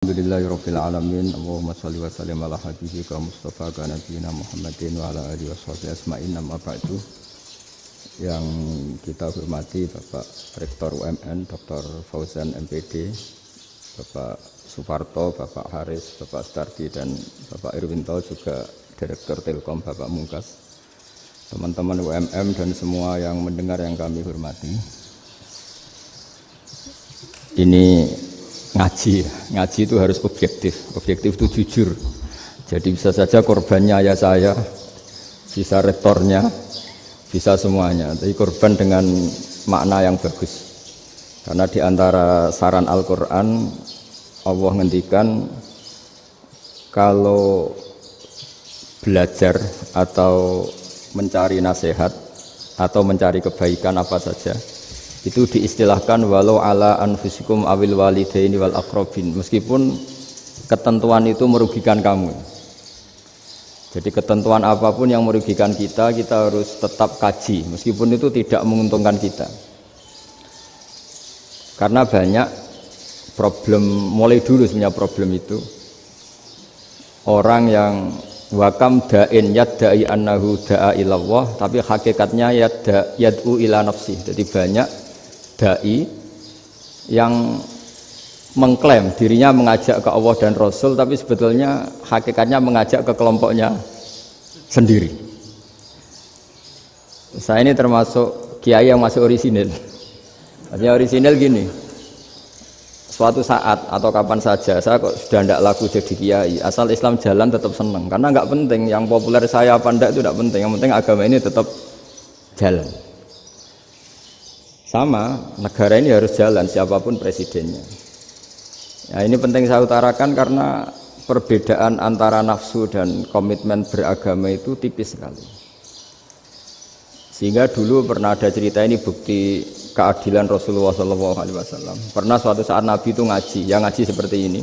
Alhamdulillahirabbil alamin. Allahumma shalli wa sallim ala habibika Mustafa ka nabiyina Muhammadin wa ala alihi washabihi asma'in. Amma ba'du. Yang kita hormati Bapak Rektor UMN Dr. Fauzan MPD, Bapak Suparto, Bapak Haris, Bapak Stardi dan Bapak Irwinto, juga Direktur Telkom Bapak Mungkas, teman-teman UMM dan semua yang mendengar yang kami hormati. Ini ngaji itu harus objektif itu jujur. Jadi bisa saja korbannya ayah saya, bisa rektornya, bisa semuanya. Tapi korban dengan makna yang bagus. Karena di antara saran Al-Quran, Allah ngendikan kalau belajar atau mencari nasihat atau mencari kebaikan apa saja, itu diistilahkan walau ala anfusikum awil walidaini wal aqrabin, meskipun ketentuan itu merugikan kamu. Jadi ketentuan apapun yang merugikan kita, kita harus tetap kaji meskipun itu tidak menguntungkan kita. Karena banyak problem, mulai dulu sebenarnya problem itu orang yang wakam da'in yadda'i annahu da'a ilallah, tapi hakikatnya yad'u ila nafsi. Jadi banyak da'i yang mengklaim dirinya mengajak ke Allah dan Rasul, tapi sebetulnya hakikatnya mengajak ke kelompoknya sendiri. Saya ini termasuk kiai yang masih orisinil. Artinya orisinil gini, suatu saat atau kapan saja saya kok sudah tidak laku jadi kiai, asal Islam jalan tetap senang. Karena nggak penting yang populer saya apa enggak, itu tidak penting, yang penting agama ini tetap jalan. Sama, negara ini harus jalan siapapun presidennya. Ya, ini penting saya utarakan karena perbedaan antara nafsu dan komitmen beragama itu tipis sekali. Sehingga dulu pernah ada cerita, ini bukti keadilan Rasulullah SAW. Pernah suatu saat Nabi itu ngaji, yang ngaji seperti ini.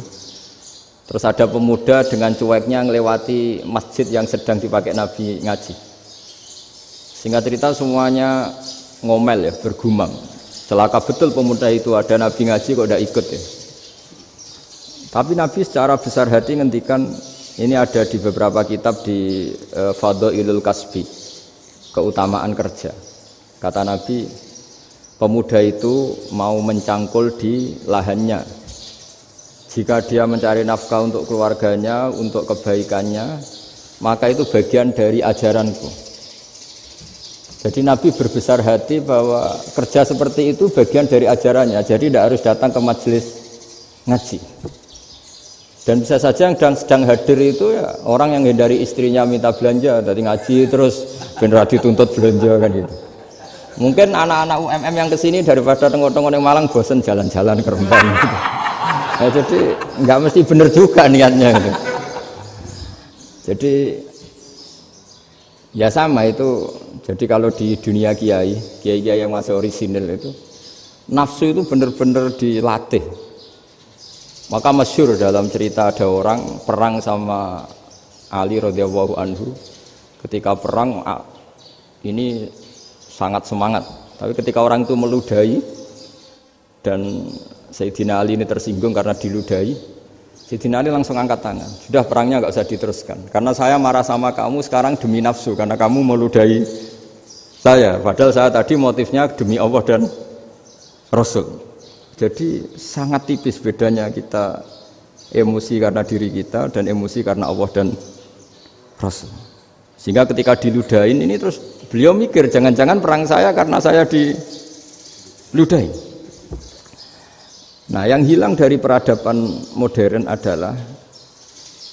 Terus ada pemuda dengan cueknya ngelewati masjid yang sedang dipakai Nabi ngaji. Singkat cerita semuanya ngomel ya, bergumam. Celaka betul pemuda itu, ada Nabi ngaji kok tidak ikut ya. Tapi Nabi secara besar hati ngendikan, ini ada di beberapa kitab di Fadhailul Kasbi, keutamaan kerja. Kata Nabi, pemuda itu mau mencangkul di lahannya. Jika dia mencari nafkah untuk keluarganya, untuk kebaikannya, maka itu bagian dari ajaranku. Jadi Nabi berbesar hati bahwa kerja seperti itu bagian dari ajarannya. Jadi tidak harus datang ke majelis ngaji. Dan bisa saja yang sedang hadir itu ya orang yang hindari istrinya minta belanja dari ngaji terus benar dituntut belanja kan gitu. Mungkin anak-anak UMM yang kesini daripada tengok-tengok yang Malang bosen jalan-jalan ke Rembang gitu. Nah, jadi nggak mesti benar juga niatnya gitu. Jadi ya sama itu. Jadi kalau di dunia kiai yang masih orisinil itu, nafsu itu benar-benar dilatih. Maka masyhur dalam cerita ada orang perang sama Ali radhiyallahu anhu. Ketika perang ini sangat semangat, tapi ketika orang itu meludahi dan Sayyidina Ali ini tersinggung karena diludahi, Sayyidina Ali langsung angkat tangan, sudah perangnya nggak usah diteruskan karena saya marah sama kamu sekarang demi nafsu karena kamu meludahi saya, padahal saya tadi motifnya demi Allah dan Rasul. Jadi sangat tipis bedanya kita emosi karena diri kita dan emosi karena Allah dan Rasul. Sehingga ketika diludahin ini terus beliau mikir, jangan-jangan perang saya karena saya diludahi. Nah, yang hilang dari peradaban modern adalah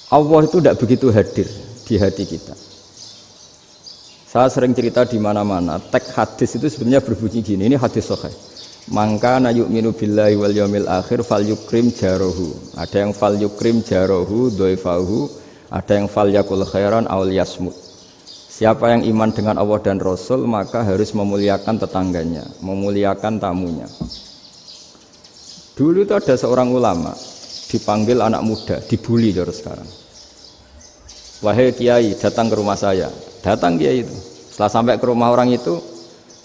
Allah itu tidak begitu hadir di hati kita. Saya sering cerita di mana-mana, teks hadis itu sebenarnya berbunyi gini, ini hadis sahih. Mangka na yu'minu billahi wal yaumil akhir fal yukrim jarohu. Ada yang fal yukrim jarohu dhaifahu, ada yang fal yakul khairan aw yasmut. Siapa yang iman dengan Allah dan Rasul maka harus memuliakan tetangganya, memuliakan tamunya. Dulu itu ada seorang ulama dipanggil anak muda, dibully terus sekarang. Wahai kiai, datang ke rumah saya. Datang kiai itu. Setelah sampai ke rumah orang itu,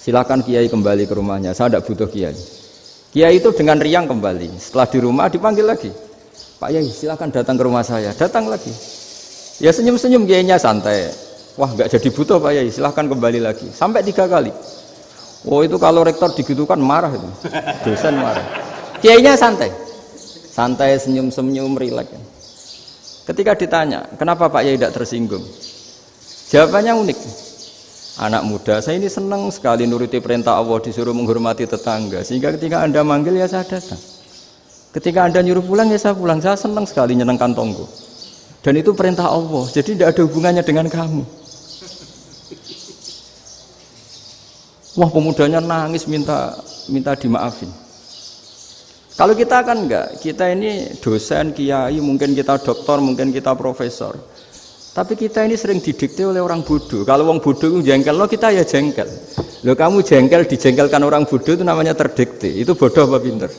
silakan kiai kembali ke rumahnya. Saya tidak butuh kiai. Kiai itu dengan riang kembali. Setelah di rumah dipanggil lagi. Pak Yai silakan datang ke rumah saya. Datang lagi. Ya senyum-senyum kiainya santai. Wah nggak jadi butuh Pak Yai, silahkan kembali lagi. Sampai 3 kali. Oh itu kalau rektor digitukan marah itu. Dosen marah. Kiainya santai. Santai, senyum-senyum, rileks. Ketika ditanya, kenapa Pak Yai tidak tersinggung? Jawabannya unik. Anak muda, saya ini senang sekali nuruti perintah Allah, disuruh menghormati tetangga. Sehingga ketika Anda manggil ya saya datang. Ketika Anda nyuruh pulang ya saya pulang. Saya senang sekali nyenangkan tonggo. Dan itu perintah Allah, jadi tidak ada hubungannya dengan kamu. Wah pemudanya nangis minta dimaafin. Kalau kita kan enggak, kita ini dosen, kiai, mungkin kita doktor, mungkin kita profesor. Tapi kita ini sering didikte oleh orang bodoh. Kalau orang bodoh itu jengkel, lo kita ya jengkel. Lo kamu jengkel, dijengkelkan orang bodoh itu namanya terdikte. Itu bodoh apa pinter?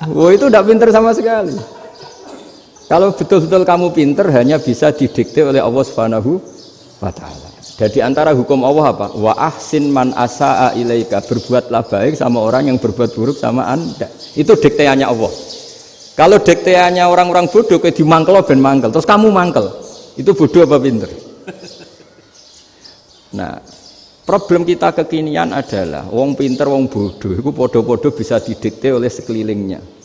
Wah itu tidak pinter sama sekali. Kalau betul-betul kamu pinter hanya bisa didikte oleh Allah Subhanahu wa Ta'ala. Jadi antara hukum Allah apa? Wa ahsin man asa'a ilaika, berbuatlah baik sama orang yang berbuat buruk sama Anda. Itu dikteannya Allah. Kalau dikteannya orang-orang bodoh kayak dimangkel ben mangkel, terus kamu mangkel. Itu bodoh apa pinter? Nah, problem kita kekinian adalah wong pinter wong bodoh itu podo-podo bisa didikte oleh sekelilingnya.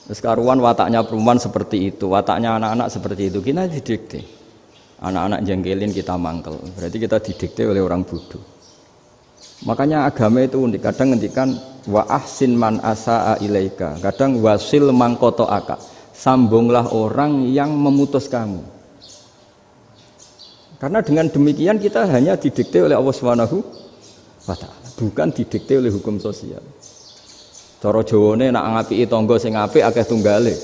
Terus karuan wataknya perempuan seperti itu, wataknya anak-anak seperti itu, kita didikte. Anak-anak jengkelin kita mangkel, berarti kita didikte oleh orang bodoh. Makanya agama itu unik, kadang ngendikan wa ahsin man asa'a ilaika, kadang wasil man qata'aka, sambunglah orang yang memutus kamu. Karena dengan demikian kita hanya didikte oleh Allah Subhanahu wa Ta'ala, bukan didikte oleh hukum sosial. Cara Jawane nak ngapiki tangga sing apik akeh tunggale.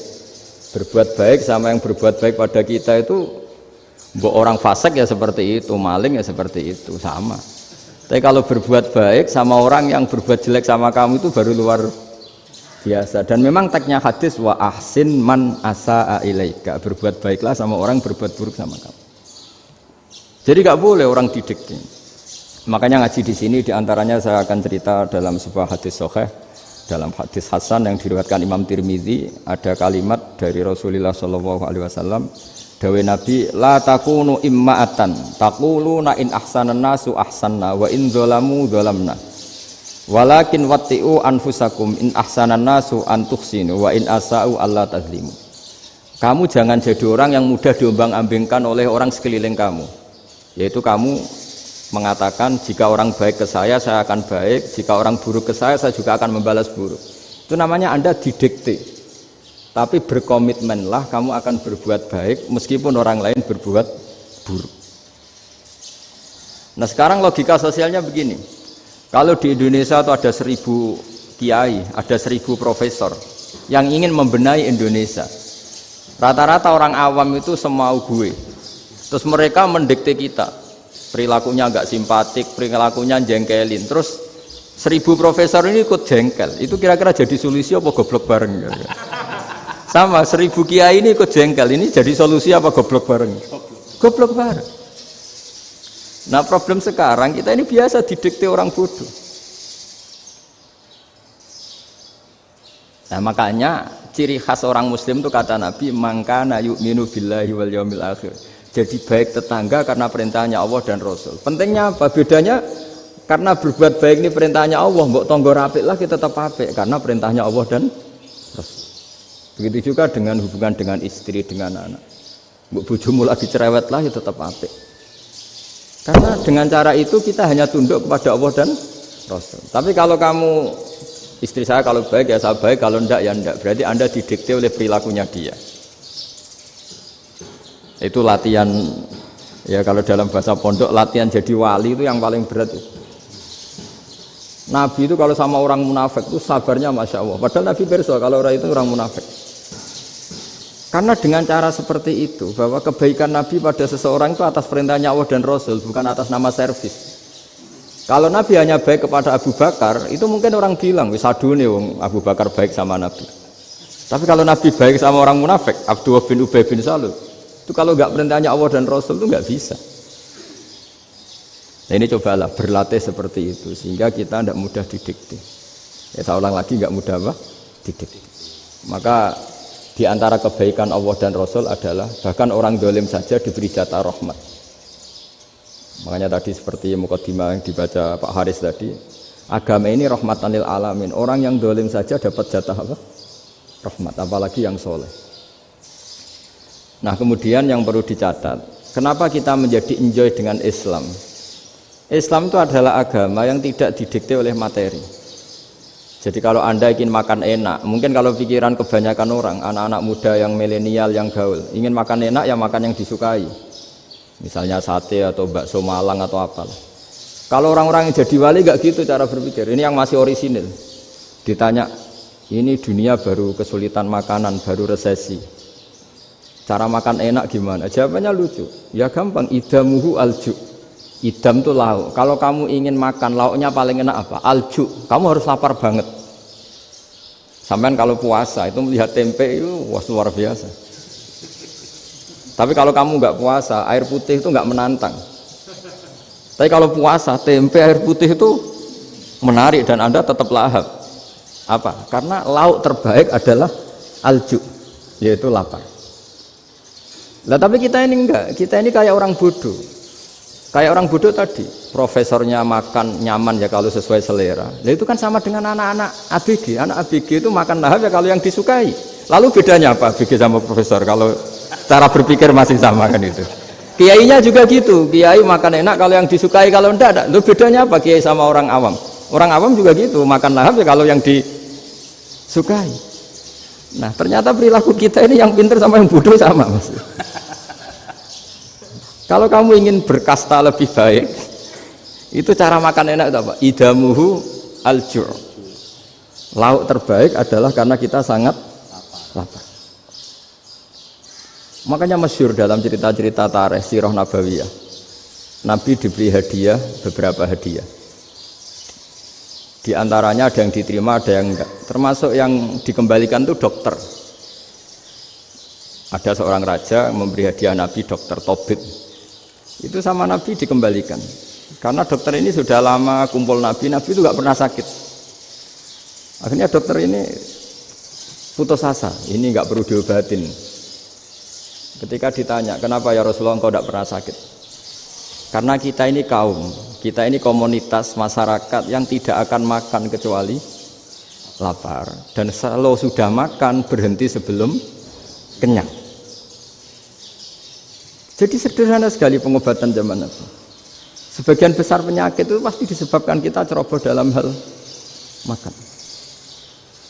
Berbuat baik sama yang berbuat baik pada kita itu mbok orang fasik ya seperti itu, maling ya seperti itu, sama. Tapi kalau berbuat baik sama orang yang berbuat jelek sama kamu itu baru luar biasa. Dan memang teksnya hadis wa ahsin man asa'a ilaika, berbuat baiklah sama orang berbuat buruk sama kamu. Jadi nggak boleh orang didikte. Makanya ngaji di sini diantaranya saya akan cerita dalam sebuah hadis sahih, dalam hadis hasan yang diriwayatkan Imam Tirmidzi, ada kalimat dari Rasulullah sallallahu alaihi wasallam, dawe Nabi, la takunu imma'atan taquluna in ahsanan nasu ahsanna wa in dzalamu dzalamna walakin watti'u anfusakum in ahsanan nasu an tuhsinu wa in asa'u alla tazlimu. Kamu jangan jadi orang yang mudah diombang-ambingkan oleh orang sekeliling kamu, yaitu kamu mengatakan jika orang baik ke saya akan baik, jika orang buruk ke saya juga akan membalas buruk. Itu namanya Anda didikte. Tapi berkomitmenlah kamu akan berbuat baik meskipun orang lain berbuat buruk. Nah sekarang logika sosialnya begini. Kalau di Indonesia itu ada 1000 kiai, ada 1000 profesor yang ingin membenahi Indonesia. Rata-rata orang awam itu semau gue. Terus mereka mendikte kita. Perilakunya enggak simpatik, perilakunya jengkelin. Terus 1000 profesor ini ikut jengkel. Itu kira-kira jadi solusi apa goblok bareng? Sama 1000 kiai ini ikut jengkel, ini jadi solusi apa goblok bareng? Goblok bareng. Nah problem sekarang kita ini biasa didikte orang bodoh. Nah makanya ciri khas orang muslim itu kata Nabi, mangkana yu'minu billahi wal yaumil akhir. Jadi baik tetangga karena perintahnya Allah dan Rasul. Pentingnya apa? Bedanya karena berbuat baik ini perintahnya Allah, mbok tonggo apik lah kita tetap apik karena perintahnya Allah dan Rasul. Begitu juga dengan hubungan dengan istri, dengan anak. Mbok bojomu lagi cerewet lah ya tetap apik. Karena dengan cara itu kita hanya tunduk kepada Allah dan Rasul. Tapi kalau kamu, istri saya kalau baik ya saya baik, kalau enggak ya enggak. Berarti Anda didikte oleh perilakunya dia. Itu latihan, ya kalau dalam bahasa pondok latihan jadi wali itu yang paling berat itu. Nabi itu kalau sama orang munafik itu sabarnya Masya Allah. Padahal Nabi perso kalau orang itu orang munafik. Karena dengan cara seperti itu, bahwa kebaikan Nabi pada seseorang itu atas perintahnya Allah dan Rasul, bukan atas nama servis. Kalau Nabi hanya baik kepada Abu Bakar, itu mungkin orang bilang, wisadune wong Abu Bakar baik sama Nabi. Tapi kalau Nabi baik sama orang munafik, Abdullah bin Ubay bin Salul, itu kalau nggak perintahnya Allah dan Rasul itu nggak bisa. Nah ini cobalah berlatih seperti itu, sehingga kita tidak mudah didikte. Ya saya ulang lagi, nggak mudah apa? Didikte. Maka di antara kebaikan Allah dan Rasul adalah bahkan orang dolim saja diberi jatah rahmat. Makanya tadi seperti mukadimah yang dibaca Pak Haris tadi, agama ini rahmatan lil alamin. Orang yang dolim saja dapat jatah apa? Rahmat, apalagi yang soleh. Nah kemudian yang perlu dicatat, kenapa kita menjadi enjoy dengan Islam? Islam itu adalah agama yang tidak didikte oleh materi. Jadi kalau Anda ingin makan enak, mungkin kalau pikiran kebanyakan orang, anak-anak muda yang milenial, yang gaul, ingin makan enak ya makan yang disukai. Misalnya sate atau bakso Malang atau apa. Kalau orang-orang yang jadi wali gak gitu cara berpikir. Ini yang masih orisinil. Ditanya, ini dunia baru kesulitan makanan, baru resesi. Cara makan enak gimana? Jawabannya lucu. Ya gampang, idamuhu alju. Idam itu lauk. Kalau kamu ingin makan lauknya paling enak apa? Alju. Kamu harus lapar banget. Sampai kalau puasa itu melihat tempe itu wah luar biasa. Tapi kalau kamu nggak puasa, air putih itu nggak menantang. Tapi kalau puasa, tempe air putih itu menarik dan Anda tetap lahap. Apa? Karena lauk terbaik adalah alju, yaitu lapar. Nah tapi kita ini enggak, kita ini kayak orang bodoh. Kayak orang bodoh tadi, profesornya makan nyaman ya kalau sesuai selera. Nah itu kan sama dengan anak-anak ABG. Anak ABG itu makan lahap ya kalau yang disukai. Lalu bedanya apa ABG sama profesor? Kalau cara berpikir masih sama kan itu. Kiainya juga gitu. Kiai makan enak kalau yang disukai, kalau enggak ada. Lalu bedanya apa kiai sama orang awam? Orang awam juga gitu, makan lahap ya kalau yang disukai. Nah ternyata perilaku kita ini yang pintar sama yang bodoh sama mas. Kalau kamu ingin berkasta lebih baik, itu cara makan enak itu apa? Idamuhu alju'. Lauk terbaik adalah karena kita sangat lapar. Makanya masyhur dalam cerita-cerita tarikh sirah nabawiyah. Nabi diberi hadiah, beberapa hadiah. Di antaranya ada yang diterima, ada yang enggak. Termasuk yang dikembalikan itu dokter. Ada seorang raja memberi hadiah Nabi dokter Tobit. Itu sama Nabi dikembalikan karena dokter ini sudah lama kumpul Nabi itu gak pernah sakit. Akhirnya dokter ini putus asa, ini gak perlu diobatin. Ketika ditanya kenapa ya Rasulullah engkau gak pernah sakit, karena kita ini kaum, kita ini komunitas masyarakat yang tidak akan makan kecuali lapar, dan kalau sudah makan berhenti sebelum kenyang. Jadi sederhana sekali pengobatan zaman Nabi. Sebagian besar penyakit itu pasti disebabkan kita ceroboh dalam hal makan.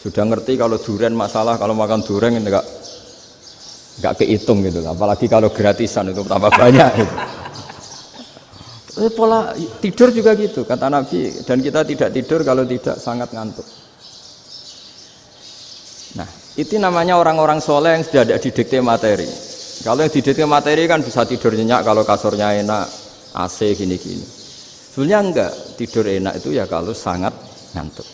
Sudah ngerti kalau durian masalah, kalau makan durian nggak kehitung gitu. Apalagi kalau gratisan itu tambah banyak. Gitu. Pola tidur juga gitu kata Nabi, dan kita tidak tidur kalau tidak sangat ngantuk. Nah itu namanya orang-orang soleh yang sudah ada didikte materi. Kalau yang didikte materi kan bisa tidur nyenyak kalau kasurnya enak, AC gini-gini. Sebenarnya enggak, tidur enak itu ya kalau sangat ngantuk.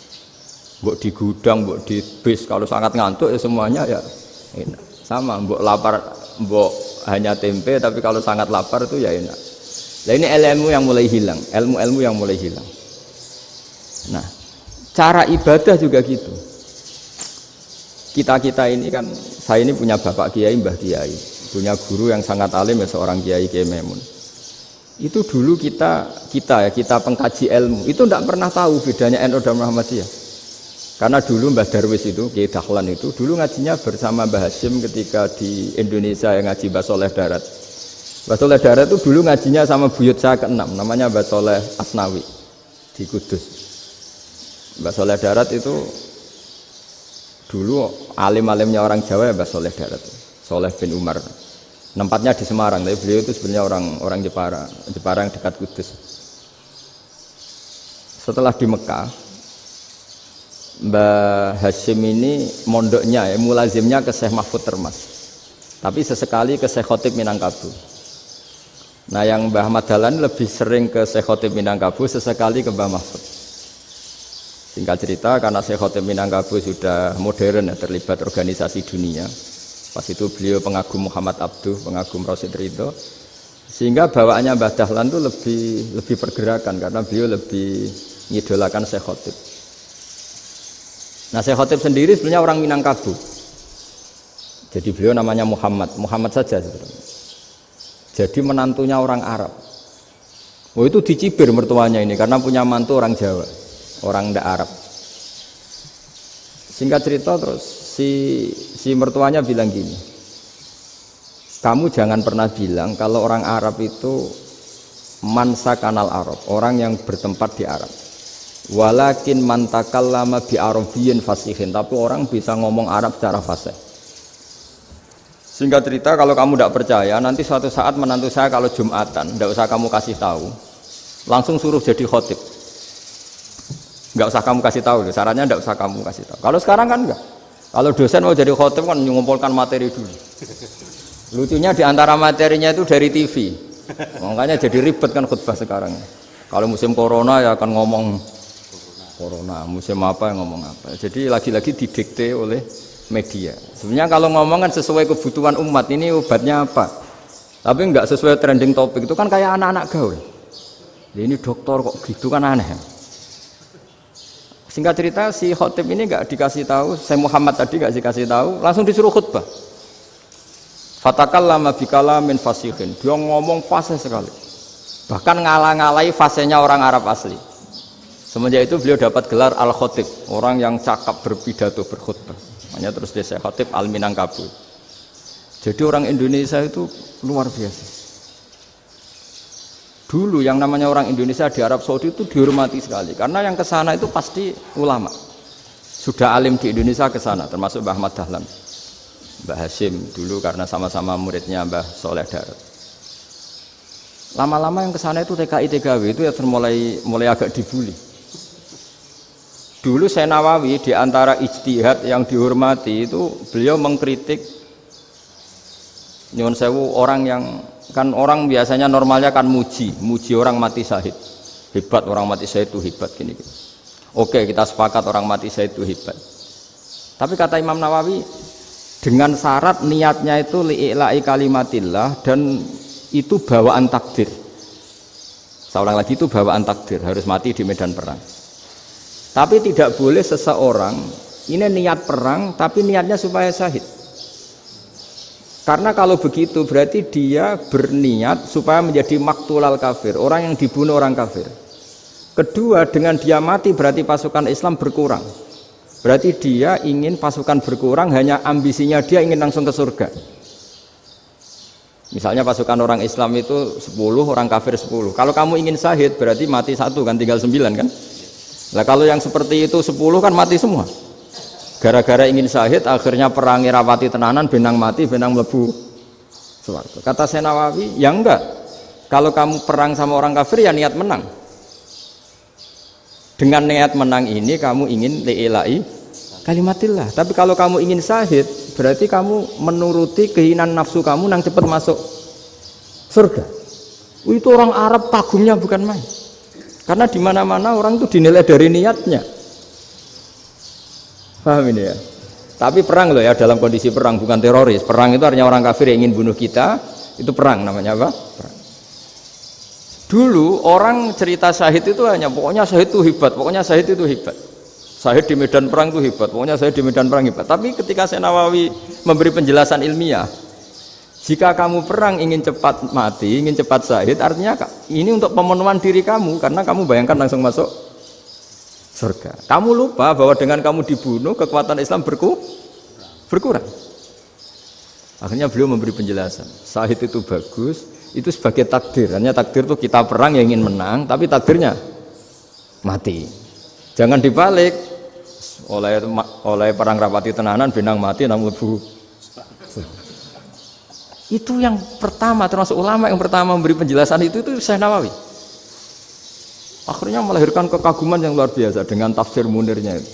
Mbok di gudang, mbok di bis, kalau sangat ngantuk ya semuanya ya enak. Sama, mbok lapar, mbok hanya tempe, tapi kalau sangat lapar itu ya enak. Nah ini ilmu yang mulai hilang, ilmu-ilmu yang mulai hilang. Nah, cara ibadah juga gitu. Kita ini kan, saya ini punya bapak kiai, mbah kiai, punya guru yang sangat alim ya seorang kiai Kiai Memun. Itu dulu kita pengkaji ilmu itu tidak pernah tahu bedanya NU dan Muhammadiyah. Karena dulu Mbah Darwis itu Kiai Dahlan itu dulu ngajinya bersama Mbah Hasyim ketika di Indonesia yang ngaji Mbah Soleh Darat. Mbah Soleh Darat itu dulu ngajinya sama buyut saya ke-6 namanya Mbah Soleh Asnawi di Kudus. Mbah Soleh Darat itu dulu alim-alimnya orang Jawa ya Mbah Soleh Darat, Soleh bin Umar. Tempatnya di Semarang, tapi beliau itu sebenarnya orang Jepara yang dekat Kudus. Setelah di Mekah, Mbah Hasyim ini mondoknya, mulazimnya ke Syekh Mahfud Termas, tapi sesekali ke Syekh Khotib Minangkabau. Nah yang Mbah Ahmad Dahlan lebih sering ke Syekh Khotib Minangkabau, sesekali ke Mbah Mahfud. Singkat cerita, karena Syekh Khotib Minangkabau sudah modern ya, terlibat organisasi dunia. Pas itu beliau pengagum Muhammad Abduh, pengagum Rasid Ridho, sehingga bawaannya Mbah Dahlan itu lebih pergerakan karena beliau lebih ngidolakan Syekh Khotib. Nah, Syekh Khotib sendiri sebenarnya orang Minangkabau. Jadi beliau namanya Muhammad saja sebenarnya. Jadi menantunya orang Arab. Oh itu dicibir mertuanya ini karena punya mantu orang Jawa, orang ndak Arab. Singkat cerita terus si mertuanya bilang gini, kamu jangan pernah bilang kalau orang Arab itu mansa kanal Arab, orang yang bertempat di Arab. Walakin mantakallama bi arabiyyin fasihin, tapi orang bisa ngomong Arab secara fasih. Singkat cerita, kalau kamu tidak percaya, nanti suatu saat menantu saya kalau Jumatan, tidak usah kamu kasih tahu, langsung suruh jadi khotib. Nggak usah kamu kasih tahu, syaratnya tidak usah kamu kasih tahu. Kalau sekarang kan enggak. Kalau dosen mau jadi khotib kan mengumpulkan materi dulu. Lucunya di antara materinya itu dari TV, makanya jadi ribet kan khutbah sekarang. Kalau musim corona ya akan ngomong corona, musim apa yang ngomong apa. Jadi lagi-lagi didikte oleh media. Sebenarnya kalau ngomong kan sesuai kebutuhan umat, ini obatnya apa. Tapi enggak sesuai trending topik, itu kan kayak anak-anak gaul. Ini dokter kok gitu kan aneh. Singkat cerita si khotib ini enggak dikasih tahu, saya Muhammad tadi enggak dikasih tahu, langsung disuruh khutbah. Fatakallama bikalamin fasihin. Dia ngomong fasih sekali. Bahkan ngalah-ngalahi fasihnya orang Arab asli. Semenjak itu beliau dapat gelar Al-Khotib, orang yang cakap berpidato berkhutbah. Makanya terus dia Syekh Khotib Al-Minangkabau. Jadi orang Indonesia itu luar biasa. Dulu yang namanya orang Indonesia di Arab Saudi itu dihormati sekali, karena yang ke sana itu pasti ulama. Sudah alim di Indonesia ke sana, termasuk Mbah Ahmad Dahlan, Mbah Hasyim dulu karena sama-sama muridnya Mbah Soleh Darat. Lama-lama yang ke sana itu TKI TKW itu ya mulai agak dibully. Dulu Syekh Nawawi di antara ijtihad yang dihormati itu beliau mengkritik nyuwun sewu orang yang kan orang biasanya normalnya kan muji orang mati syahid. Hebat orang mati syahid itu hebat gini. Oke, kita sepakat orang mati syahid itu hebat. Tapi kata Imam Nawawi dengan syarat niatnya itu li'ila'i kalimatillah dan itu bawaan takdir. Saya ulang lagi, itu bawaan takdir, harus mati di medan perang. Tapi tidak boleh seseorang ini niat perang tapi niatnya supaya syahid. Karena kalau begitu berarti dia berniat supaya menjadi maktulal kafir, orang yang dibunuh orang kafir. Kedua, dengan dia mati berarti pasukan Islam berkurang. Berarti dia ingin pasukan berkurang, hanya ambisinya dia ingin langsung ke surga. Misalnya pasukan orang Islam itu 10, orang kafir 10. Kalau kamu ingin syahid berarti mati 1 kan, tinggal 9 kan. Nah kalau yang seperti itu 10 kan mati semua. Gara-gara ingin syahid akhirnya perangi rapati tenanan, benang mati, benang mlebu swarga. Kata Syekh Nawawi, ya enggak. Kalau kamu perang sama orang kafir ya niat menang. Dengan niat menang ini kamu ingin li'ila'i kalimatillah. Tapi kalau kamu ingin syahid berarti kamu menuruti keinginan nafsu kamu yang cepat masuk surga. Itu orang Arab kagumnya bukan main. Karena di mana-mana orang itu dinilai dari niatnya. Paham ini ya? Tapi perang loh ya, dalam kondisi perang, bukan teroris. Perang itu artinya orang kafir yang ingin bunuh kita, itu perang namanya apa? Perang. Dulu orang cerita syahid itu hanya pokoknya syahid itu hebat, pokoknya syahid itu hebat. Syahid di medan perang itu hebat, pokoknya syahid di medan perang hebat. Tapi ketika Syekh Nawawi memberi penjelasan ilmiah, jika kamu perang ingin cepat mati, ingin cepat syahid, artinya ini untuk pemenuhan diri kamu, karena kamu bayangkan langsung masuk surga. Kamu lupa bahwa dengan kamu dibunuh, kekuatan Islam berkurang. Akhirnya beliau memberi penjelasan, syahid itu bagus, itu sebagai takdir. Hanya takdir itu kita perang yang ingin menang, tapi takdirnya mati. Jangan dibalik, oleh perang rapati tenanan, benang mati, namun lebu. Itu yang pertama, termasuk ulama yang pertama memberi penjelasan itu Syekh Nawawi. Akhirnya melahirkan kekaguman yang luar biasa dengan tafsir Munirnya itu.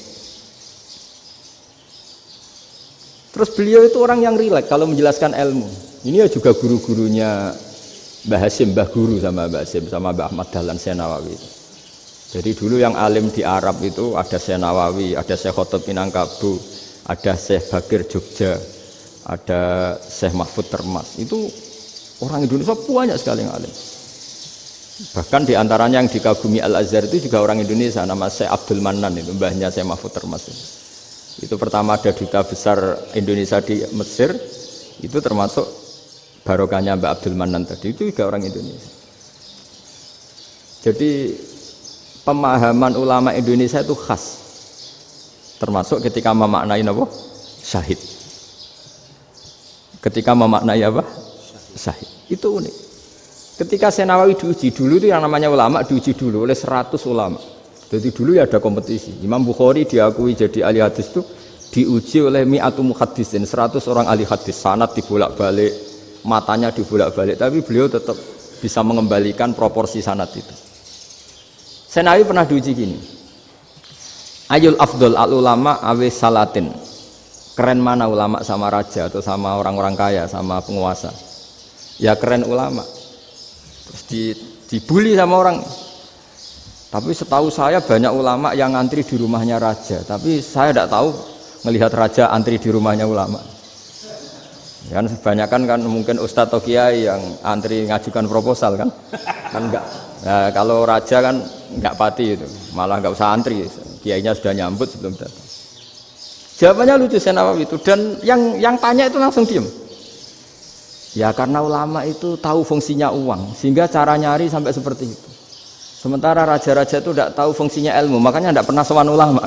Terus beliau itu orang yang rileks kalau menjelaskan ilmu. Ini ya juga guru-gurunya Mbah Hasyim, Mbah Guru sama Mbah Hasyim sama Mbah Ahmad Dahlan Syekh Nawawi. Jadi dulu yang alim di Arab itu ada Syekh Nawawi, ada Syekh Khotib Minangkabau, ada Syekh Bakir Jogja, ada Syekh Mahfud Termas. Itu orang Indonesia banyak sekali yang alim. Bahkan diantaranya yang dikagumi Al-Azhar itu juga orang Indonesia, nama Syekh Abdul Manan, itu mbahnya Syekh Mahfud Termas. Itu pertama ada duta besar Indonesia di Mesir, itu termasuk barokahnya Mbak Abdul Manan tadi, itu juga orang Indonesia. Jadi pemahaman ulama Indonesia itu khas, termasuk ketika memaknai apa? Syahid. Ketika memaknai apa? Syahid. Itu unik. Ketika Senawawi diuji dulu itu yang namanya ulama diuji dulu oleh 100 ulama. Jadi dulu ya ada kompetisi. Imam Bukhari diakui jadi ahli hadis itu diuji oleh mi'atu muhaddisin, 100 orang ahli hadis, sanad dibolak-balik, matanya dibolak-balik, tapi beliau tetap bisa mengembalikan proporsi sanad itu. Senawawi pernah diuji gini. Ayul afdol al ulama awe salatin. Keren mana ulama sama raja atau sama orang-orang kaya, sama penguasa? Ya keren ulama. Terus dibully sama orang. Tapi setahu saya banyak ulama yang antri di rumahnya raja, tapi saya tidak tahu melihat raja antri di rumahnya ulama. Kan kebanyakan kan mungkin ustadz atau kiai yang antri ngajukan proposal kan enggak. Nah, kalau raja kan enggak pati itu, malah enggak usah antri, kiainya sudah nyambut sebelum datang. Jawabannya lucu Senawawi itu, dan yang tanya itu langsung diem. Ya karena ulama itu tahu fungsinya uang, sehingga cara nyari sampai seperti itu. Sementara raja-raja itu tidak tahu fungsinya ilmu, makanya tidak pernah sowan ulama.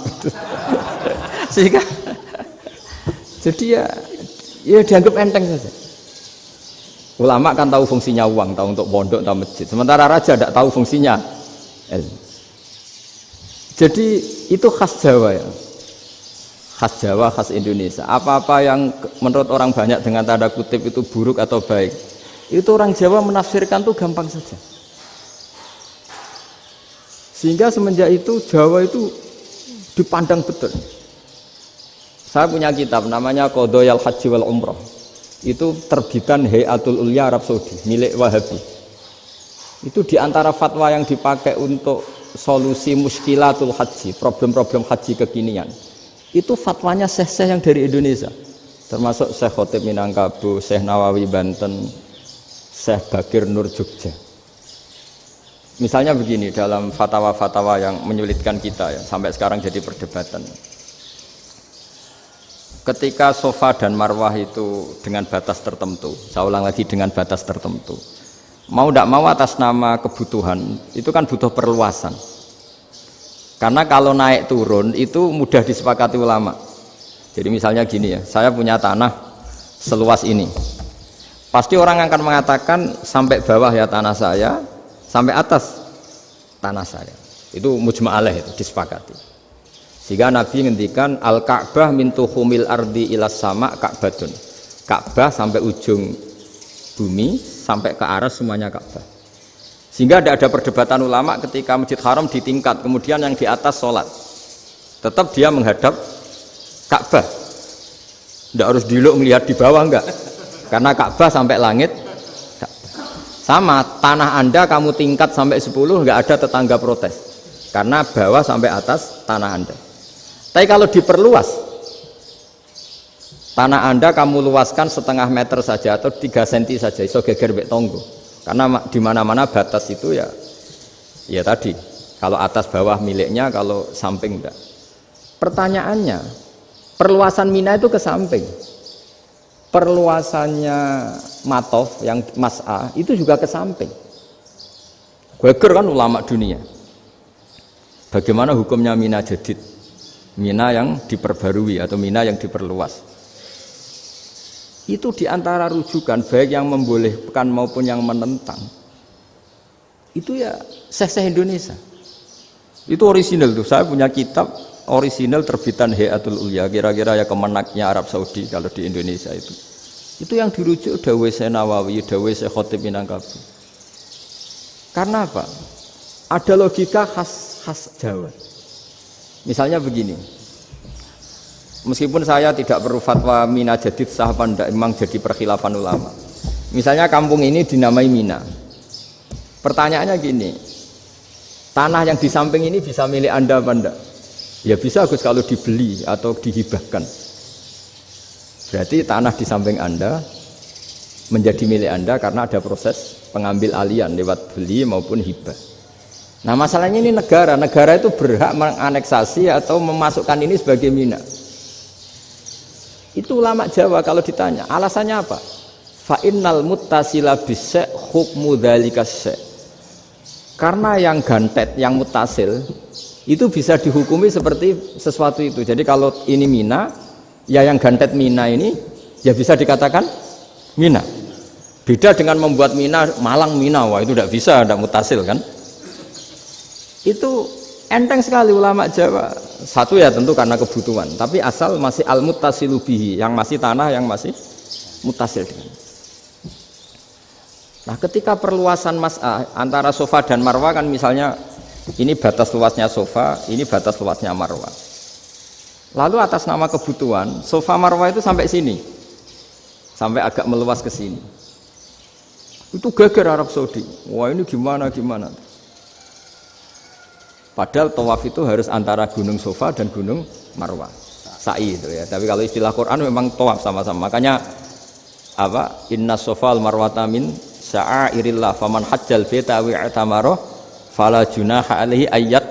Sehingga jadi ya dianggap enteng saja. Ulama kan tahu fungsinya uang, tahu untuk pondok, tahu masjid. Sementara raja tidak tahu fungsinya ilmu. Jadi itu khas Jawa ya. Khas Jawa, khas Indonesia. Apa-apa yang menurut orang banyak dengan tanda kutip itu buruk atau baik, itu orang Jawa menafsirkan tuh gampang saja. Sehingga semenjak itu Jawa itu dipandang betul. Saya punya kitab namanya Qadayal Haji wal Umrah. Itu terbitan Hayatul Ulya Arab Saudi, milik Wahabi. Itu diantara fatwa yang dipakai untuk solusi muskilatul haji, problem-problem haji kekinian. Itu fatwanya syekh-syekh yang dari Indonesia. Termasuk Syekh Khotib Minangkabau, Syekh Nawawi Banten, Syekh Bakir Nur Jogja. Misalnya begini, dalam fatwa-fatwa yang menyulitkan kita ya, sampai sekarang jadi perdebatan. Ketika Safa dan Marwah itu dengan batas tertentu, saya ulang lagi dengan batas tertentu. Mau tidak mau atas nama kebutuhan, itu kan butuh perluasan. Karena kalau naik turun itu mudah disepakati ulama. Jadi misalnya gini ya, saya punya tanah seluas ini. Pasti orang akan mengatakan sampai bawah ya tanah saya, sampai atas tanah saya. Itu mujma' alaih, itu disepakati. Sehingga Nabi ngendikan al-Ka'bah min tuhumil ardi ilas sama Ka'batun. Ka'bah sampai ujung bumi sampai ke aras semuanya Ka'bah. Sehingga tidak ada perdebatan ulama ketika Masjid Haram ditingkat, kemudian yang di atas sholat. Tetap dia menghadap Ka'bah. Tidak harus diluk melihat di bawah enggak. Karena Ka'bah sampai langit. Sama, tanah Anda kamu tingkat sampai 10, enggak ada tetangga protes. Karena bawah sampai atas tanah Anda. Tapi kalau diperluas, tanah Anda kamu luaskan setengah meter saja atau 3 cm saja, iso geger mbek tonggo. Karena di mana-mana batas itu ya tadi, kalau atas bawah miliknya, kalau samping enggak. Pertanyaannya, perluasan Mina itu ke samping. Perluasannya Matof yang Mas'a itu juga ke samping. Geger kan ulama dunia. Bagaimana hukumnya Mina Jadid? Mina yang diperbarui atau Mina yang diperluas. Itu diantara rujukan baik yang membolehkan maupun yang menentang. Itu ya syekh-syekh Indonesia. Itu orisinal tuh. Saya punya kitab orisinal terbitan Hayatul Ulya, kira-kira ya kemenaknya Arab Saudi kalau di Indonesia itu. Itu yang dirujuk dawuh Syekh Nawawi, dawuh Syekh Khotib Minangkabau. Karena apa? Ada logika khas Jawa. Misalnya begini. Meskipun saya tidak perlu fatwa Mina Jadid sah apa enggak, memang jadi perkhilafan ulama. Misalnya kampung ini dinamai Mina. Pertanyaannya gini, tanah yang di samping ini bisa milik Anda apa enggak? Ya bisa Gus kalau dibeli atau dihibahkan. Berarti tanah di samping Anda menjadi milik Anda karena ada proses pengambil alian lewat beli maupun hibah. Nah masalahnya ini negara itu berhak menganeksasi atau memasukkan ini sebagai Mina. Itu ulama Jawa kalau ditanya, alasannya apa? Fa innal muttasila bis-sy' hukmu dzalika sy'. Karena yang gantet, yang mutasil itu bisa dihukumi seperti sesuatu itu. Jadi kalau ini mina, ya yang gantet mina ini ya bisa dikatakan mina. Beda dengan membuat mina malang mina, wah itu tidak bisa, tidak mutasil kan? Itu enteng sekali ulama Jawa. Satu ya tentu karena kebutuhan, tapi asal masih al-muttasilu bihi, yang masih tanah yang masih mutasil dengan. Nah, ketika perluasan mas'ah antara sofa dan marwah kan misalnya ini batas luasnya sofa, ini batas luasnya marwah. Lalu atas nama kebutuhan, sofa marwah itu sampai sini. Sampai agak meluas ke sini. Itu geger Arab Saudi. Wah, ini gimana? Padahal tawaf itu harus antara gunung sofa dan gunung marwah. Sa'i itu ya. Tapi kalau istilah Quran memang tawaf sama-sama. Makanya apa? Inna sofa al-marwata min sya'airillah faman hajjal baita wa i'tamara fala junaha alaihi ayyat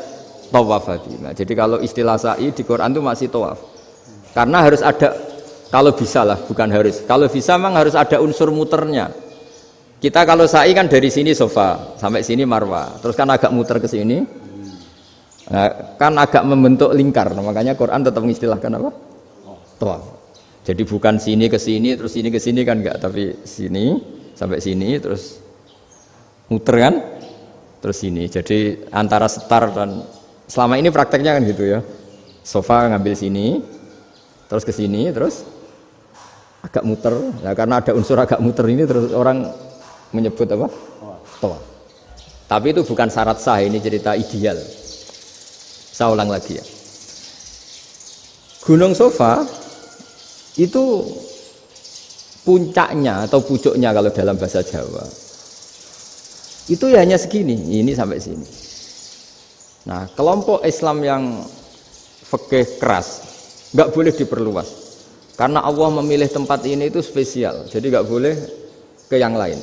tawafa bima. Jadi kalau istilah sa'i di Quran itu masih tawaf. Karena harus ada, kalau bisa lah, bukan harus. Kalau bisa memang harus ada unsur muternya. Kita kalau sa'i kan dari sini sofa sampai sini marwah. Terus kan agak muter ke sini. Nah, kan agak membentuk lingkar. Nah, makanya Quran tetap mengistilahkan apa? Tawaf. Jadi bukan sini ke sini terus sini ke sini kan enggak, tapi sini sampai sini terus muter kan terus sini. Jadi antara setar dan selama ini prakteknya kan gitu ya, sofa ngambil sini terus ke sini terus agak muter. Nah, karena ada unsur agak muter ini terus orang menyebut apa? Tawaf. Tapi itu bukan syarat sah, ini cerita ideal. Saya ulang lagi ya, Gunung Sofa itu puncaknya atau pucuknya kalau dalam bahasa Jawa itu ya hanya segini, ini sampai sini. Nah, kelompok Islam yang fikih keras nggak boleh diperluas karena Allah memilih tempat ini itu spesial, jadi nggak boleh ke yang lain.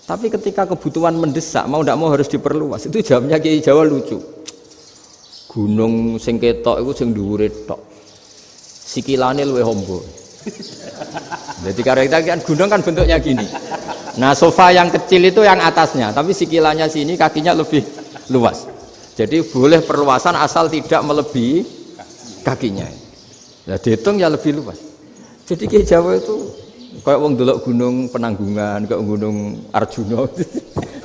Tapi ketika kebutuhan mendesak, mau tidak mau harus diperluas. Itu jawabnya Kiai Jawa lucu. Gunung sing ketok iku sing dhuwure tok, sikilane luwih hombo. Jadi karena kita kan gunung kan bentuknya gini. Nah, sofa yang kecil itu yang atasnya, tapi sikilannya sini kakinya lebih luas. Jadi boleh perluasan asal tidak melebihi kakinya. Ya dihitung ya lebih luas. Jadi Kiai Jawa itu kayak wong delok gunung Penanggungan, kayak gunung Arjuna.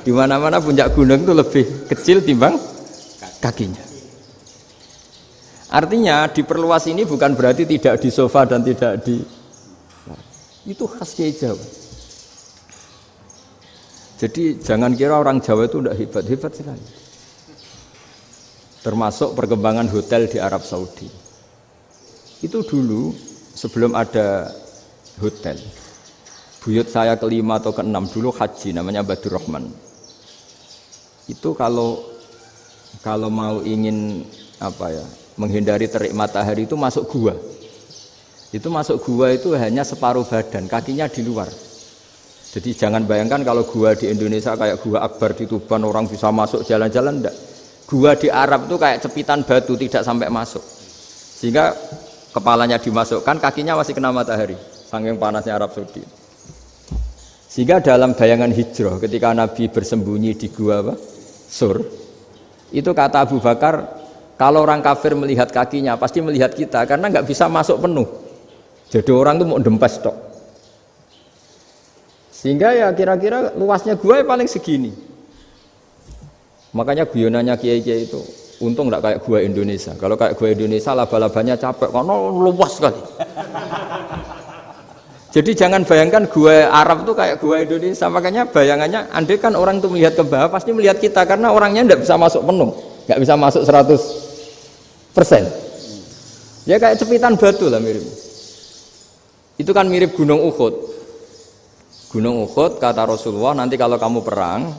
Di mana-mana puncak gunung itu lebih kecil timbang kakinya. Artinya diperluas ini bukan berarti tidak di sofa dan tidak di, itu khas Kiai Jawa. Jadi jangan kira orang Jawa itu tidak hebat sekali. Termasuk perkembangan hotel di Arab Saudi. Itu dulu sebelum ada hotel, buyut saya kelima atau keenam dulu haji, namanya Badur Rahman. Itu kalau mau ingin apa ya, menghindari terik matahari itu masuk gua. Itu masuk gua itu hanya separuh badan, kakinya di luar. Jadi jangan bayangkan kalau gua di Indonesia kayak gua Akbar di Tuban orang bisa masuk jalan-jalan, enggak. Gua di Arab itu kayak cepitan batu, tidak sampai masuk. Sehingga kepalanya dimasukkan, kakinya masih kena matahari, saking panasnya Arab Saudi. Sehingga dalam bayangan hijrah ketika Nabi bersembunyi di gua apa? Sur. Itu kata Abu Bakar, kalau orang kafir melihat kakinya pasti melihat kita karena nggak bisa masuk penuh. Jadi orang itu mau dempes tok. Sehingga ya kira-kira luasnya gua paling segini. Makanya guyonannya kiai-kiai itu untung nggak kayak gua Indonesia. Kalau kayak gua Indonesia laba-labanya capek karena luas sekali. Jadi jangan bayangkan gua Arab itu kayak gua Indonesia. Makanya bayangannya andai kan orang itu melihat ke bawah pasti melihat kita karena orangnya nggak bisa masuk penuh, nggak bisa masuk 100%. Ya kayak cepitan batu lah mirip. Itu kan mirip Gunung Uhud. Gunung Uhud kata Rasulullah, nanti kalau kamu perang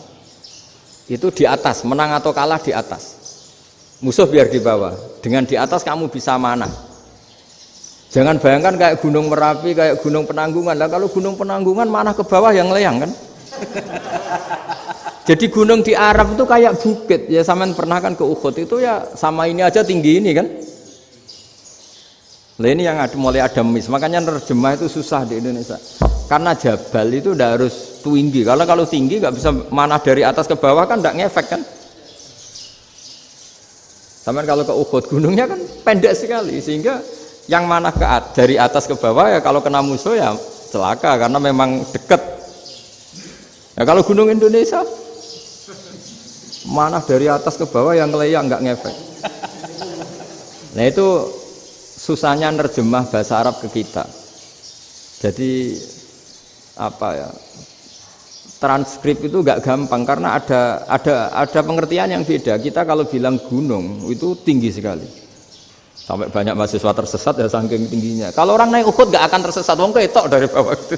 itu di atas, menang atau kalah di atas. Musuh biar di bawah. Dengan di atas kamu bisa manah. Jangan bayangkan kayak Gunung Merapi, kayak Gunung Penanggungan. Lah kalau Gunung Penanggungan manah ke bawah yang leyang kan. Jadi gunung di Arab itu kayak bukit. Ya sampean pernah kan ke Uhud itu ya sama ini aja tinggi ini kan. Nah ini yang mulai ada mis, makanya nerjemah itu susah di Indonesia. Karena jabal itu udah harus tinggi. Kalau tinggi nggak bisa manah dari atas ke bawah kan nggak ngefek kan. Sampai kalau ke Uhud gunungnya kan pendek sekali sehingga yang manah dari atas ke bawah ya kalau kena musuh ya celaka karena memang dekat. Ya kalau gunung Indonesia manah dari atas ke bawah yang ngeleyang nggak ngefek. Nah itu susahnya nerjemah bahasa Arab ke kita. Jadi apa ya? Transkrip itu nggak gampang karena ada pengertian yang beda. Kita kalau bilang gunung itu tinggi sekali. Sampai banyak mahasiswa tersesat ya saking tingginya. Kalau orang naik Uhud nggak akan tersesat, wong ketok dari bawah itu.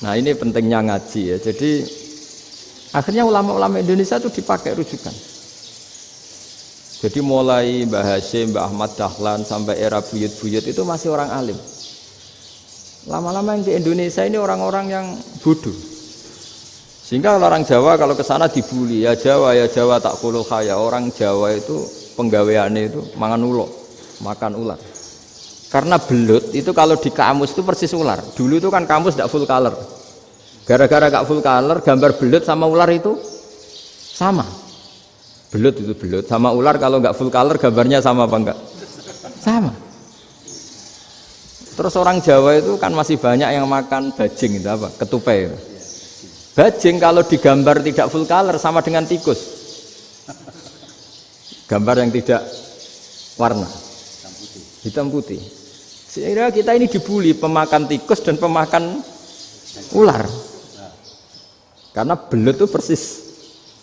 Nah ini pentingnya ngaji ya. Jadi akhirnya ulama-ulama Indonesia itu dipakai rujukan. Jadi mulai Mbah Hasyim, Mbah Ahmad Dahlan sampai era buyut-buyut itu masih orang alim. Lama-lama yang di Indonesia ini orang-orang yang bodoh. Sehingga orang Jawa kalau ke sana dibully, ya Jawa tak kulul khaya. Orang Jawa itu penggaweannya itu makan ular. Karena belut itu kalau di kamus itu persis ular. Dulu itu kan kamus tidak full color. Gara-gara gak full color, gambar belut sama ular itu sama. Belut itu belut sama ular kalau nggak full color gambarnya sama apa enggak? Sama. Terus orang Jawa itu kan masih banyak yang makan bajing itu apa? Ketupai. Bajing kalau digambar tidak full color sama dengan tikus. Gambar yang tidak warna. Hitam putih. Sehingga kita ini dibully pemakan tikus dan pemakan ular. Karena belut itu persis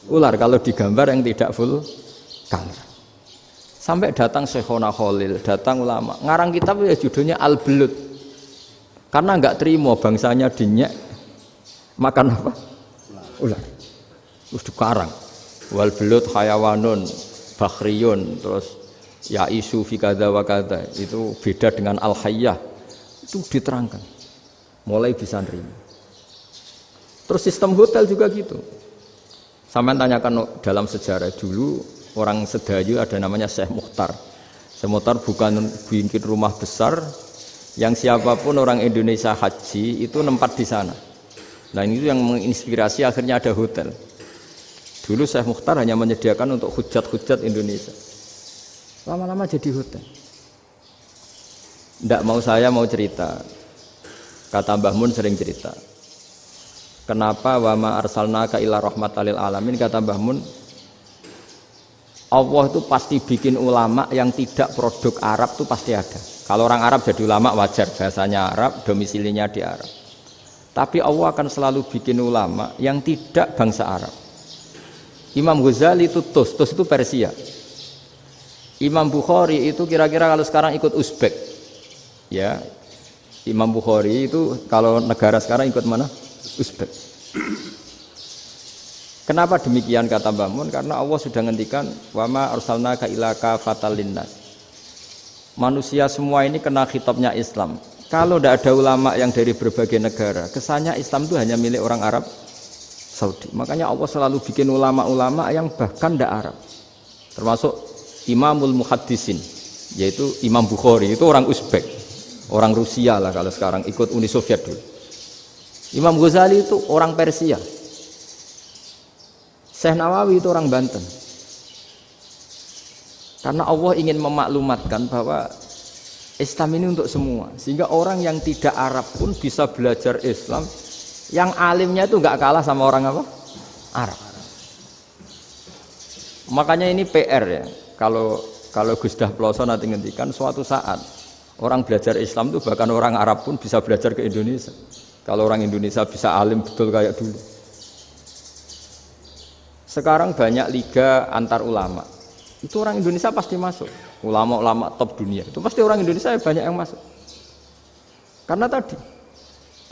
ular kalau digambar yang tidak full color. Sampai datang Syekhona Khalil, datang ulama ngarang kitab ya judulnya Al-Belut karena nggak terima bangsanya dinyek makan apa? Ular. Terus dikarang wal belut hayawanun bakhriyun terus ya isu fi kadza wa kadza itu beda dengan al-hayyah itu diterangkan mulai bisa nerima. Terus sistem hotel juga gitu. Sampai tanyakan dalam sejarah dulu orang Sedayu ada namanya Syekh Mukhtar. Syekh Mukhtar bukan bikin rumah besar yang siapapun orang Indonesia haji itu nempat di sana. Nah ini yang menginspirasi akhirnya ada hotel. Dulu Syekh Mukhtar hanya menyediakan untuk hujat-hujat Indonesia. Lama-lama jadi hotel. Nggak mau saya mau cerita. Kata Mbah Mun sering cerita. Kenapa wa ma arsalnaka illa rahmatan lil alamin, kata Mbah Mun, Allah itu pasti bikin ulama yang tidak produk Arab itu pasti ada. Kalau orang Arab jadi ulama wajar, bahasanya Arab, domisilinya di Arab. Tapi Allah akan selalu bikin ulama yang tidak bangsa Arab. Imam Ghazali itu Tus itu Persia. Imam Bukhari itu kira-kira kalau sekarang ikut Uzbek. Ya. Imam Bukhari itu kalau negara sekarang ikut mana? Uzbek. Kenapa demikian kata Mbah Mun? Karena Allah sudah ngendikan wa ma arsalnaka illa kafatal linnas. Manusia semua ini kena khitabnya Islam. Kalau tidak ada ulama yang dari berbagai negara, kesannya Islam itu hanya milik orang Arab Saudi. Makanya Allah selalu bikin ulama-ulama yang bahkan tidak Arab. Termasuk Imamul Muhaddisin, yaitu Imam Bukhari, itu orang Uzbek, orang Rusia lah kalau sekarang ikut Uni Soviet dulu. Imam Ghazali itu orang Persia. Syekh Nawawi itu orang Banten. Karena Allah ingin memaklumatkan bahwa Islam ini untuk semua. Sehingga orang yang tidak Arab pun bisa belajar Islam. Yang alimnya itu nggak kalah sama orang apa? Arab. Makanya ini PR ya. Kalau Gus Dah Ploso nanti ngendikan suatu saat orang belajar Islam itu bahkan orang Arab pun bisa belajar ke Indonesia. Kalau orang Indonesia bisa alim betul kayak dulu. Sekarang banyak liga antar ulama. Itu orang Indonesia pasti masuk. Ulama-ulama top dunia. Itu pasti orang Indonesia banyak yang masuk. Karena tadi,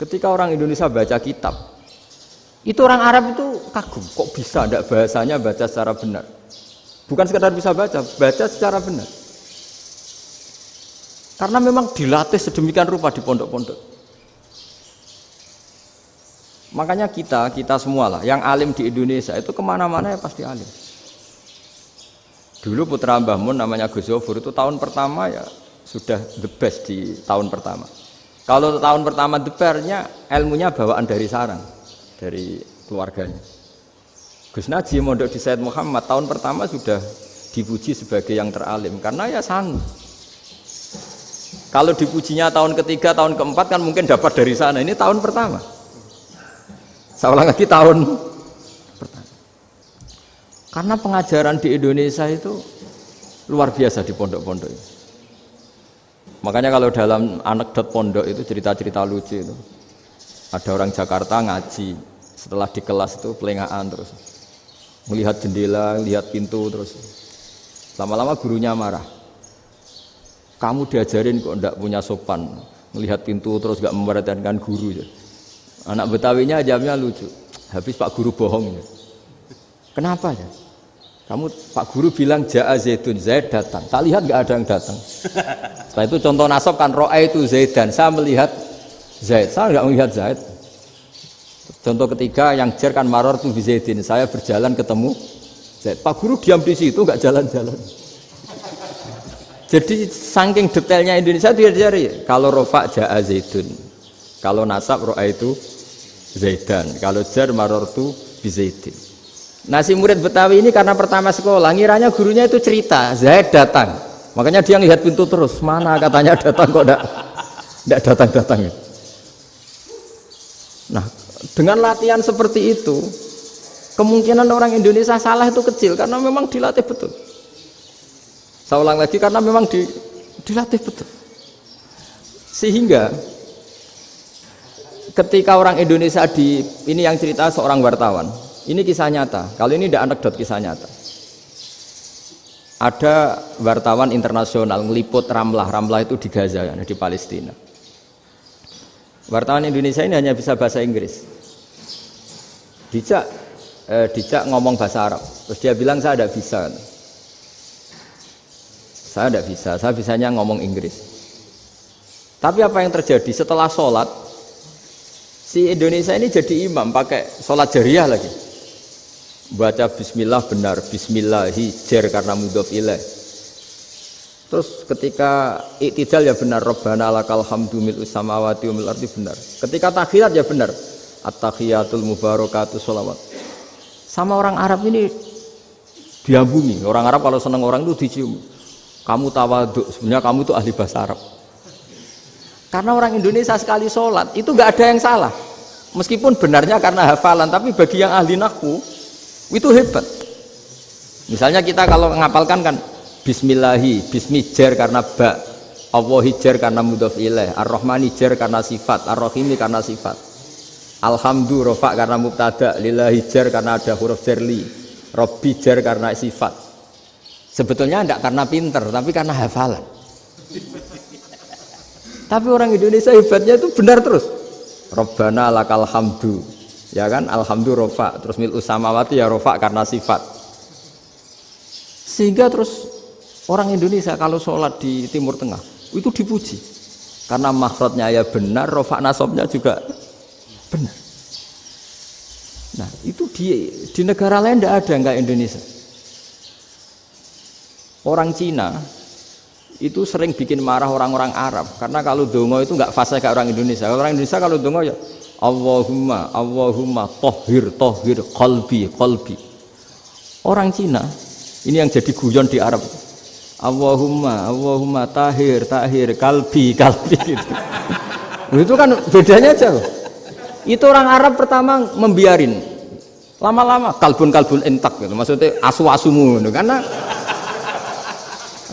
ketika orang Indonesia baca kitab, itu orang Arab itu kagum. Kok bisa tidak bahasanya baca secara benar? Bukan sekedar bisa baca secara benar. Karena memang dilatih sedemikian rupa di pondok-pondok. Makanya kita semua lah yang alim di Indonesia itu kemana-mana ya pasti alim. Dulu putra Mbah Mun namanya Gus Zofur itu tahun pertama ya sudah the best di tahun pertama. Kalau tahun pertama the best-nya ilmunya bawaan dari sarang, dari keluarganya. Gus Naji mondok di Said Muhammad tahun pertama sudah dipuji sebagai yang teralim karena ya sanggup. Kalau dipujinya tahun ketiga, tahun keempat kan mungkin dapat dari sana. Ini tahun pertama. Saya ulang lagi tahun pertama. Karena pengajaran di Indonesia itu luar biasa di pondok-pondok ini. Makanya kalau dalam anekdot pondok itu cerita-cerita lucu itu. Ada orang Jakarta ngaji, setelah di kelas itu pelengahan terus. Melihat jendela, lihat pintu terus. Lama-lama gurunya marah. Kamu diajarin kok ndak punya sopan, melihat pintu terus gak memperhatikan guru. Anak Betawinya jamnya lucu. Habis Pak Guru bohong. Kenapa ya? Kamu Pak Guru bilang Ja'a Zaidun, Zaid datang. Tak lihat gak ada yang datang. Setelah itu contoh nasab kan ro'a itu Zaidan. Saya melihat Zaid, saya gak melihat Zaid. Contoh ketiga yang jar kan maror tu bi Zaidin. Saya berjalan ketemu Zaid. Pak Guru diam di situ gak jalan-jalan. Jadi saking detailnya Indonesia dia cari. Kalau rofa Ja'a Zaidun, kalau nasab ro'a itu Zaidan, kalau jar maror tu bi Zaidin. Nah si murid Betawi ini karena pertama sekolah, ngiranya gurunya itu cerita, Zaid datang. Makanya dia ngelihat pintu terus, mana katanya datang kok enggak datang-datang. Nah dengan latihan seperti itu, kemungkinan orang Indonesia salah itu kecil karena memang dilatih betul. Saya ulang lagi karena memang dilatih betul. Sehingga ketika orang Indonesia ini yang cerita seorang wartawan. Ini kisah nyata. Kalau ini tidak anekdot, kisah nyata. Ada wartawan internasional ngeliput Ramlah. Ramlah itu di Gaza, ya, di Palestina. Wartawan Indonesia ini hanya bisa bahasa Inggris. Dijak ngomong bahasa Arab. Terus dia bilang saya tidak bisa. Saya tidak bisa, saya bisanya ngomong Inggris. Tapi apa yang terjadi setelah sholat, si Indonesia ini jadi imam pakai sholat jariyah lagi. Baca bismillah benar, bismillahi jar karena mudhof ilaih. Terus ketika iktidal ya benar, Rabbana lakal hamdu mil'us samawati wa mil'ul ardi benar. Ketika tahiyat ya benar, at-tahiyatul mubarakatuh sholawat. Sama orang Arab ini diambungi. Orang Arab kalau senang orang itu dicium. Kamu tawaduk, sebenarnya kamu itu ahli bahasa Arab. Karena orang Indonesia sekali sholat itu nggak ada yang salah, meskipun benarnya karena hafalan, tapi bagi yang ahli nahwu itu hebat. Misalnya kita kalau ngapalkan kan Bismillahi, Bismi jar karena ba, Allahi jar karena mudhof ilaih, Ar-Rahmani jar karena sifat, Ar-Rahimi karena sifat, Alhamdu rofa karena mubtada, Lillahi jar karena ada huruf jarli, Robbi jar karena sifat. Sebetulnya tidak karena pinter, tapi karena hafalan. Tapi orang Indonesia hebatnya itu benar terus. Rabbana lakal hamdu, ya kan? Alhamdu rofa, terus mil'us samawati ya rofa karena sifat. Sehingga terus orang Indonesia kalau sholat di Timur Tengah itu dipuji. Karena makhrajnya ya benar, rofa nasabnya juga benar. Nah itu di negara lain tidak ada enggak Indonesia. Orang Cina itu sering bikin marah orang-orang Arab karena kalau dongo itu nggak fasih kayak orang Indonesia. Orang Indonesia kalau dongo ya Allahumma Allahumma tohir tohir qalbi qalbi. Orang Cina ini yang jadi guyon di Arab. Allahumma Allahumma tahir tahir kalbi kalbi gitu. Itu kan bedanya jauh. Itu orang Arab pertama membiarin, lama-lama kalbun kalbun entak gitu. Maksudnya asu-asumu gitu.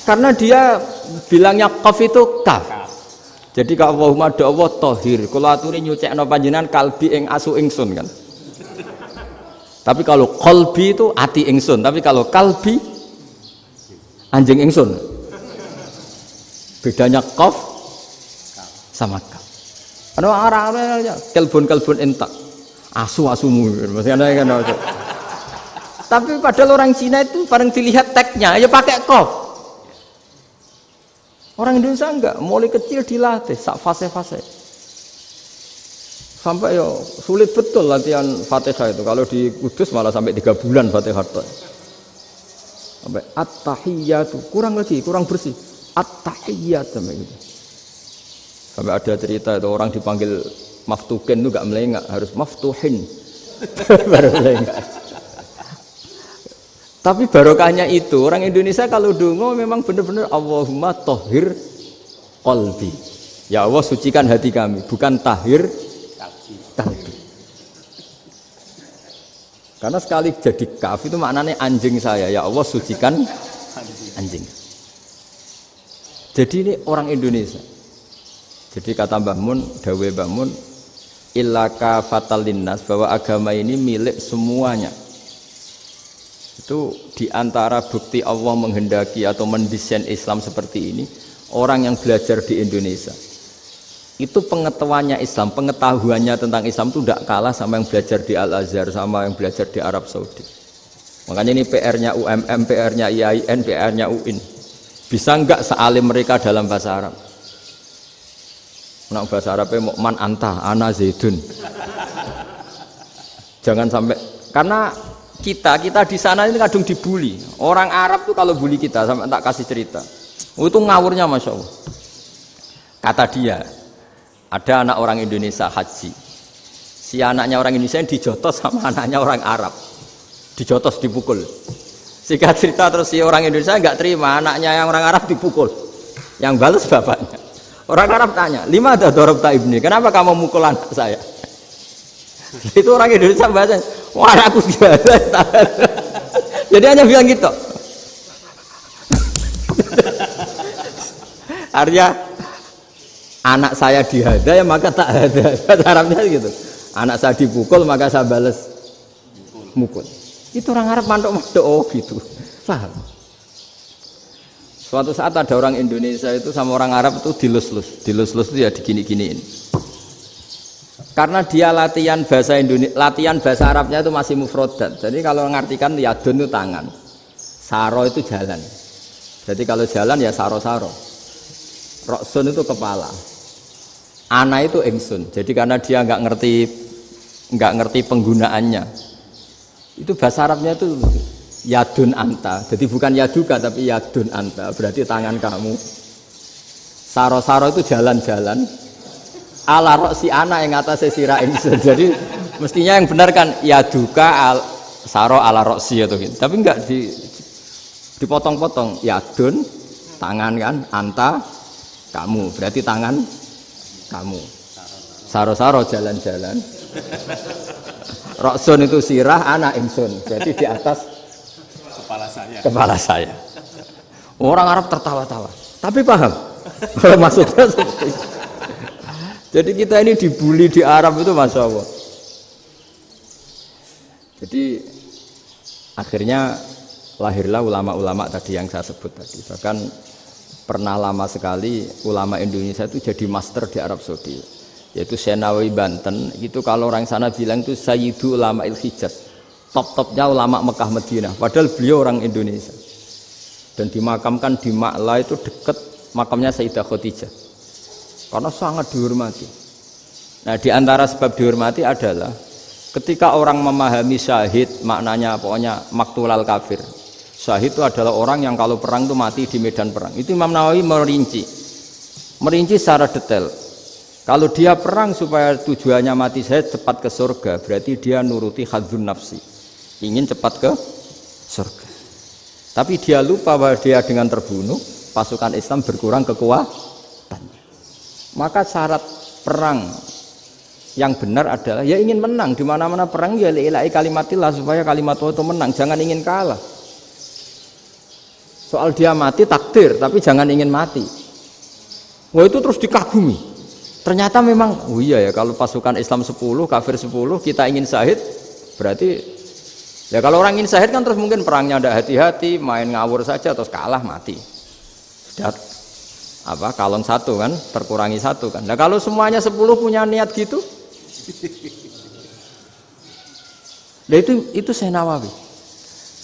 Karena dia bilangnya qaf itu kaf. Jadi kalau Allahumma do Allah tohir, kalau aturi nyucekno panjenengan kalbi ing asu ingsun kan. Tapi kalau qalbi itu ati ingsun, tapi kalau kalbi anjing ingsun. Bedanya qaf sama kaf. Ana orang-orang kalbun entak. Asu-asumu maksudnya kan. Tapi padahal orang Cina itu paling dilihat teksnya ya pakai qaf. Orang Indonesia enggak, mulai kecil dilatih sak fase-fase. Sampai yo sulit betul latihan Fatihah itu. Kalau di Kudus malah sampai 3 bulan Fatihah. Sampai at-tahiyyatu, kurang lagi, kurang bersih. At-tahiyyat sampai gitu. Sampai ada cerita itu orang dipanggil maftuhin itu enggak melengak, harus maftuhin. Baru melengak. Tapi barokahnya itu orang Indonesia kalau dongo memang benar-benar Allahumma tahhir qalbi. Ya Allah sucikan hati kami, bukan tahhir kalbi. Karena sekali jadi kaf itu maknanya anjing saya, ya Allah sucikan anjing. Jadi ini orang Indonesia. Jadi kata Mbah Mun, dawuh Mbah Mun, illaka fatal linnas, bahwa agama ini milik semuanya. Itu diantara bukti Allah menghendaki atau mendesain Islam seperti ini, orang yang belajar di Indonesia itu pengetahuannya Islam, pengetahuannya tentang Islam itu tidak kalah sama yang belajar di Al-Azhar, sama yang belajar di Arab Saudi. Makanya ini PR-nya UMM, PR-nya IAIN, PR-nya UIN. Bisa enggak sealim mereka dalam bahasa Arab? Nak bahasa Arabnya mau man anta, ana zaidun. Jangan sampai, karena kita di sana ini kadung dibully. Orang Arab tuh kalau bully kita, sampai tak kasih cerita. Itu ngawurnya Masya Allah. Kata dia, ada anak orang Indonesia haji. Si anaknya orang Indonesia yang dijotos sama anaknya orang Arab. Dijotos, dipukul. Sehingga cerita terus si orang Indonesia enggak terima, anaknya yang orang Arab dipukul. Yang balas bapaknya. Orang Arab tanya, lima ada dorobta ibni, kenapa kamu mukul anak saya? Itu orang Indonesia bahasa, wah aku biasa. Jadi hanya bilang gitu. Artinya anak saya dihada ya maka tak ada. Bahasa Arabnya gitu. Anak saya dipukul maka saya balas mukul. Itu orang Arab mantuk-mantuk oh gitu. Paham? Suatu saat ada orang Indonesia itu sama orang Arab itu dilus-lus. Dilus-lus itu ya digini-giniin. Karena dia latihan bahasa Indonesia, latihan bahasa Arabnya itu masih mufrodat. Jadi kalau mengartikan yadun itu tangan, saro itu jalan. Jadi kalau jalan ya saro-saro. Roksun itu kepala. Ana itu ingsun. Jadi karena dia nggak ngerti penggunaannya. Itu bahasa Arabnya itu yadun anta. Jadi bukan yaduka tapi yadun anta. Berarti tangan kamu. Saro-saro itu jalan-jalan. Ala roksi anak yang atasnya sirah ingsun. Jadi mestinya yang benar kan yaduka saro ala roksi atau gitu. Tapi enggak dipotong-potong. Yadun tangan kan, anta kamu. Berarti tangan kamu. Saro-saro jalan-jalan. Roksun itu sirah anak ingsun. Berarti di atas kepala saya. Orang Arab tertawa-tawa. Tapi paham. Maksudnya seperti itu. Jadi kita ini dibully di Arab itu Masya Allah. Jadi akhirnya lahirlah ulama-ulama tadi yang saya sebut tadi. Bahkan pernah lama sekali ulama Indonesia itu jadi master di Arab Saudi. Yaitu Senawi Banten. Itu kalau orang sana bilang itu Sayyidu Ulama Il-Hijaz. Top-topnya ulama Mekah Madinah. Padahal beliau orang Indonesia. Dan dimakamkan di Ma'la itu dekat makamnya Sayyidah Khadijah. Karena sangat dihormati. Nah, di antara sebab dihormati adalah ketika orang memahami syahid, maknanya pokoknya maktulal kafir. Syahid itu adalah orang yang kalau perang itu mati di medan perang. Itu Imam Nawawi merinci secara detail. Kalau dia perang supaya tujuannya mati syahid cepat ke surga, berarti dia nuruti hadzun nafsi, ingin cepat ke surga. Tapi dia lupa bahwa dia dengan terbunuh pasukan Islam berkurang kekuatan. Maka syarat perang yang benar adalah ya ingin menang. Di mana-mana perang ya li'ilai kalimatillah, supaya kalimat Allah itu menang, jangan ingin kalah. Soal dia mati takdir, tapi jangan ingin mati. Wah, itu terus dikagumi. Ternyata memang oh iya ya, kalau pasukan Islam 10 kafir 10 kita ingin syahid, berarti ya kalau orang ingin syahid kan terus mungkin perangnya ada hati-hati, main ngawur saja terus kalah mati. Sudah apa kalong satu kan, terkurangi satu kan. Nah kalau semuanya 10 punya niat gitu, nah itu Senawawi.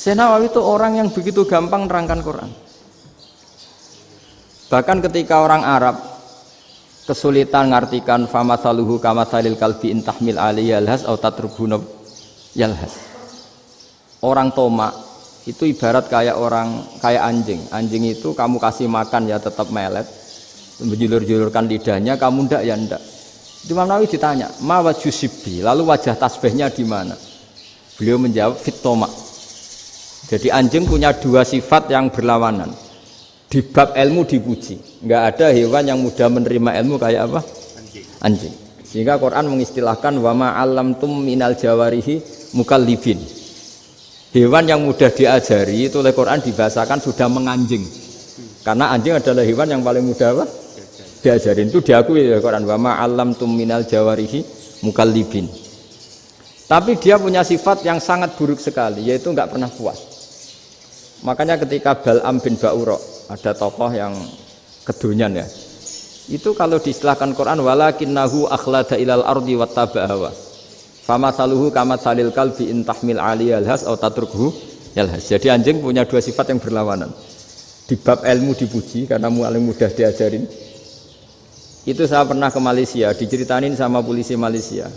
Senawawi itu orang yang begitu gampang nerangkan Quran. Bahkan ketika orang Arab kesulitan ngartikan famathaluhu kamathalil kalbi intahmil alaihi yalhas atau tatrubuna yalhas. Orang tomak itu ibarat kayak anjing. Anjing itu kamu kasih makan ya tetap melet, menjulur-julurkan lidahnya, kamu ndak ya ndak. Imam Nawawi ditanya, ma wajhu sibbi, lalu wajah tasbihnya di mana? Beliau menjawab fitoma. Jadi anjing punya dua sifat yang berlawanan. Di bab ilmu dipuji, nggak ada hewan yang mudah menerima ilmu kayak apa? Anjing. Sehingga Quran mengistilahkan wa ma 'allamtum minal jawarihi mukallibin. Hewan yang mudah diajari itu oleh Quran dibahasakan sudah menganjing. Karena anjing adalah hewan yang paling mudah apa? Diajarin, itu diakui oleh Quran wa ma 'allamtum minal jawarihi mukallibin. Tapi dia punya sifat yang sangat buruk sekali, yaitu enggak pernah puas. Makanya ketika Bal'am bin Ba'ura, ada tokoh yang kedonyan ya. Itu kalau diistilahkan Quran walakinnahu akhlada ilal ardi wattaba'a hawa. Famasaluhu kamatsalil kalbi in tahmil 'alaihi yalhas aw tatrukhu yalhas. Jadi anjing punya dua sifat yang berlawanan. Di bab ilmu dipuji karena paling mudah diajarin. Itu saya pernah ke Malaysia, diceritain sama polisi Malaysia.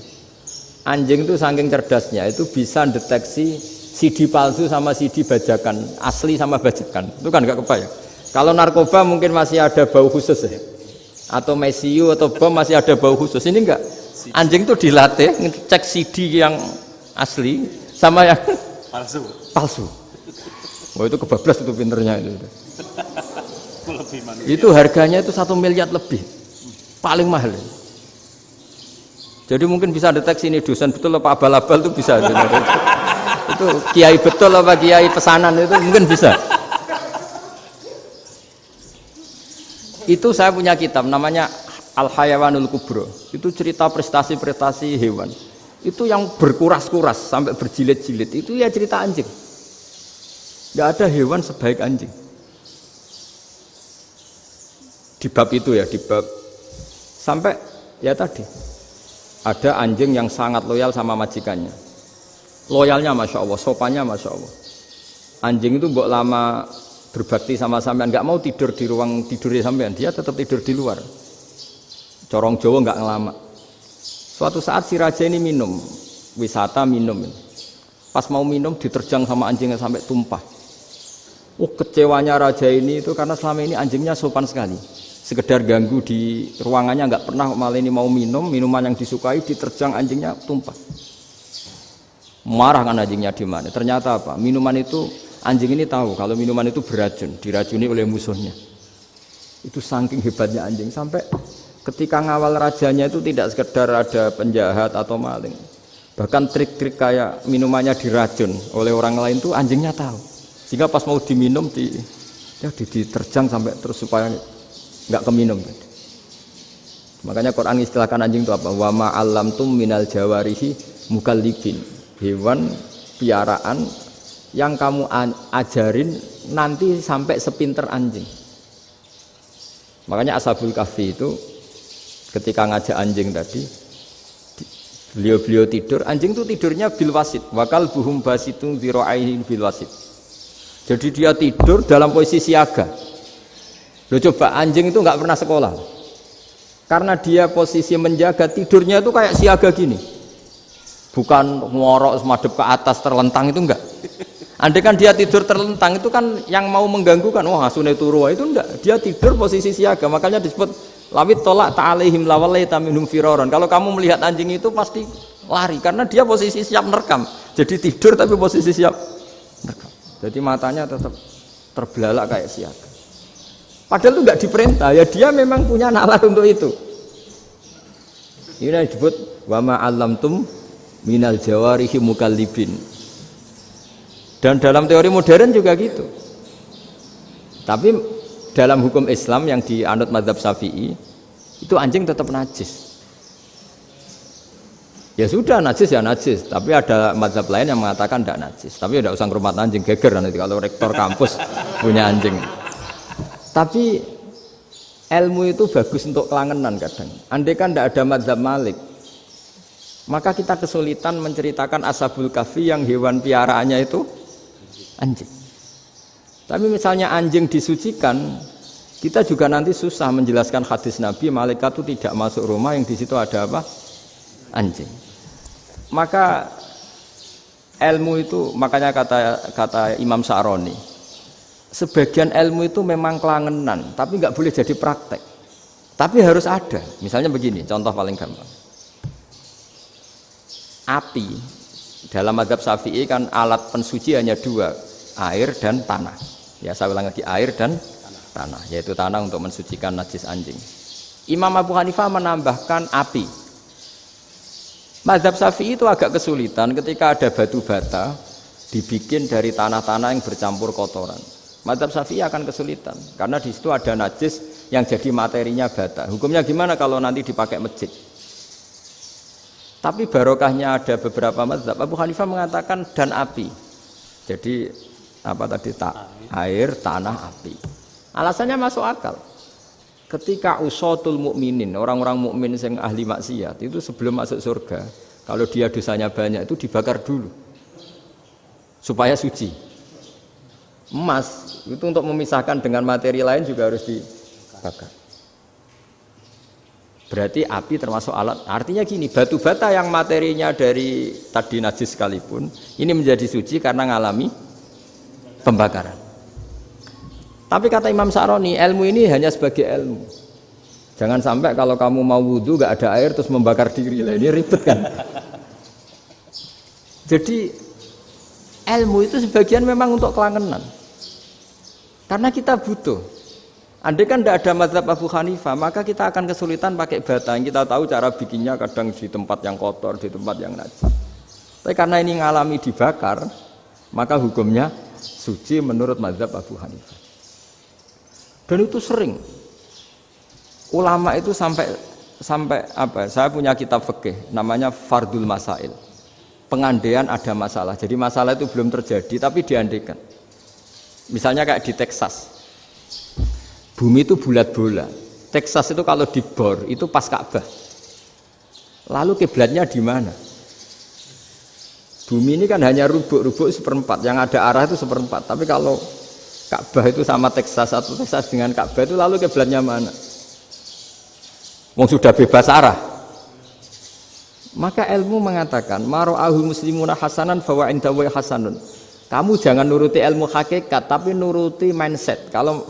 Anjing itu saking cerdasnya itu bisa deteksi CD palsu sama CD bajakan, asli sama bajakan. Itu kan enggak kebayang. Kalau narkoba mungkin masih ada bau khusus ya. Atau mesiu atau bom masih ada bau khusus. Ini enggak. Anjing itu dilatih ngecek CD yang asli sama yang palsu. Oh itu kebablas itu pinternya itu. Itu harganya itu 1 miliar lebih. Paling mahal. Jadi mungkin bisa deteksi ini dosen betul apa abal-abal itu bisa. Itu kiai betul apa kiai pesanan itu mungkin bisa. Itu saya punya kitab namanya Al-Hayawanul Kubro. Itu cerita prestasi-prestasi hewan. Itu yang berkuras-kuras sampai berjilid-jilid. Itu ya cerita anjing. Tidak ada hewan sebaik anjing. Di bab itu ya, di bab sampai ya tadi ada anjing yang sangat loyal sama majikannya. Loyalnya Masya Allah, sopannya Masya Allah. Anjing itu mbok lama berbakti sama sampean, nggak mau tidur di ruang tidurnya sampean, dia tetap tidur di luar. Corong Jawa nggak ngelama. Suatu saat si raja ini minum, wisata minum. Pas mau minum diterjang sama anjingnya sampai tumpah. Kecewanya raja ini itu karena selama ini anjingnya sopan sekali. Sekedar ganggu di ruangannya nggak pernah, malah ini mau minum, minuman yang disukai diterjang anjingnya tumpah. Marah kan anjingnya di mana? Ternyata apa? Minuman itu anjing ini tahu kalau minuman itu beracun, diracuni oleh musuhnya. Itu saking hebatnya anjing sampai ketika ngawal rajanya itu tidak sekedar ada penjahat atau maling. Bahkan trik-trik kayak minumannya diracun oleh orang lain itu anjingnya tahu. Sehingga pas mau diminum diterjang sampai terus supaya enggak keminum. Makanya Quran istilahkan anjing itu apa? Wa ma 'allamtum minal jawarihi mukallibin. Hewan piaraan yang kamu ajarin nanti sampai sepinter anjing. Makanya Ashabul Kahfi itu ketika ngajak anjing tadi, beliau tidur, anjing itu tidurnya bil wasit, wakal buhum basitun zira'aihi bil wasit. Jadi dia tidur dalam posisi siaga. Loh coba anjing itu nggak pernah sekolah, karena dia posisi menjaga, tidurnya itu kayak siaga gini. Bukan ngorok semadep ke atas terlentang, itu enggak. Andai kan dia tidur terlentang itu kan yang mau mengganggu kan, wah asune turu, itu enggak. Dia tidur posisi siaga, makanya disebut lawit tolak ta'alaihim lawalaita minhum firaron. Kalau kamu melihat anjing itu pasti lari karena dia posisi siap merekam. Jadi tidur tapi posisi siap merekam. Jadi matanya tetap terbelalak kayak siaga. Padahal itu enggak diperintah, ya dia memang punya nalar untuk itu. Ini disebut wa ma 'allamtum minal jawarihi mukallibin. Dan dalam teori modern juga gitu. Tapi dalam hukum Islam yang dianut mazhab Syafi'i itu anjing tetap najis. Ya sudah najis ya najis, tapi ada mazhab lain yang mengatakan tidak najis. Tapi tidak usah ngurmat anjing, geger nanti kalau rektor kampus punya anjing. Tapi ilmu itu bagus untuk kelangenan kadang. Andai kan tidak ada mazhab Malik, maka kita kesulitan menceritakan Ashabul Kahfi yang hewan piaraannya itu anjing. Tapi misalnya anjing disucikan, kita juga nanti susah menjelaskan hadis Nabi malaikat itu tidak masuk rumah yang di situ ada apa? Anjing. Maka ilmu itu makanya kata Imam Sa'roni, sebagian ilmu itu memang kelangenan, tapi nggak boleh jadi praktek. Tapi harus ada. Misalnya begini, contoh paling gampang. Api dalam mazhab Syafi'i kan alat pensuci hanya dua, air dan tanah. Ya saya ulang lagi, air dan tanah, yaitu tanah untuk mensucikan najis anjing. Imam Abu Hanifah menambahkan api. Mazhab Syafi'i itu agak kesulitan ketika ada batu bata dibikin dari tanah-tanah yang bercampur kotoran. Mazhab Syafi'i akan kesulitan karena di situ ada najis yang jadi materinya bata. Hukumnya gimana kalau nanti dipakai masjid? Tapi barokahnya ada beberapa mazhab. Abu Hanifah mengatakan dan api. Jadi apa tadi air, tanah, api. Alasannya masuk akal. Ketika usatul mukminin, orang-orang mukmin yang ahli maksiat itu sebelum masuk surga, kalau dia dosanya banyak itu dibakar dulu supaya suci. Emas itu untuk memisahkan dengan materi lain juga harus dibakar. Berarti api termasuk alat. Artinya gini, batu bata yang materinya dari tadi najis sekalipun, ini menjadi suci karena ngalami pembakaran. Tapi kata Imam Sa'roni, ilmu ini hanya sebagai ilmu. Jangan sampai kalau kamu mau wudhu gak ada air terus membakar diri. Lah ini ribet kan. Jadi ilmu itu sebagian memang untuk kelangenan. Karena kita butuh. Andai kan tidak ada mazhab Abu Hanifah, maka kita akan kesulitan pakai bata. Yang kita tahu cara bikinnya kadang di tempat yang kotor, di tempat yang najis. Tapi karena ini ngalami dibakar, maka hukumnya suci menurut mazhab Abu Hanifah. Dan itu sering. Ulama itu sampai apa? Saya punya kitab fikih namanya Fardul Masail. Pengandaian ada masalah. Jadi masalah itu belum terjadi tapi diandaikan. Misalnya kayak di Texas. Bumi itu bulat bola. Texas itu kalau dibor itu pas Ka'bah. Lalu kiblatnya di mana? Bumi ini kan hanya rubuk-rubuk seperempat. Yang ada arah itu seperempat. Tapi kalau Ka'bah itu sama Texas atau Texas dengan Ka'bah itu lalu kiblatnya mana? Wong sudah bebas arah. Maka ilmu mengatakan mara'ahul muslimuna hasanan fawa indahu hasanun. Kamu jangan nuruti ilmu hakikat tapi nuruti mindset. Kalau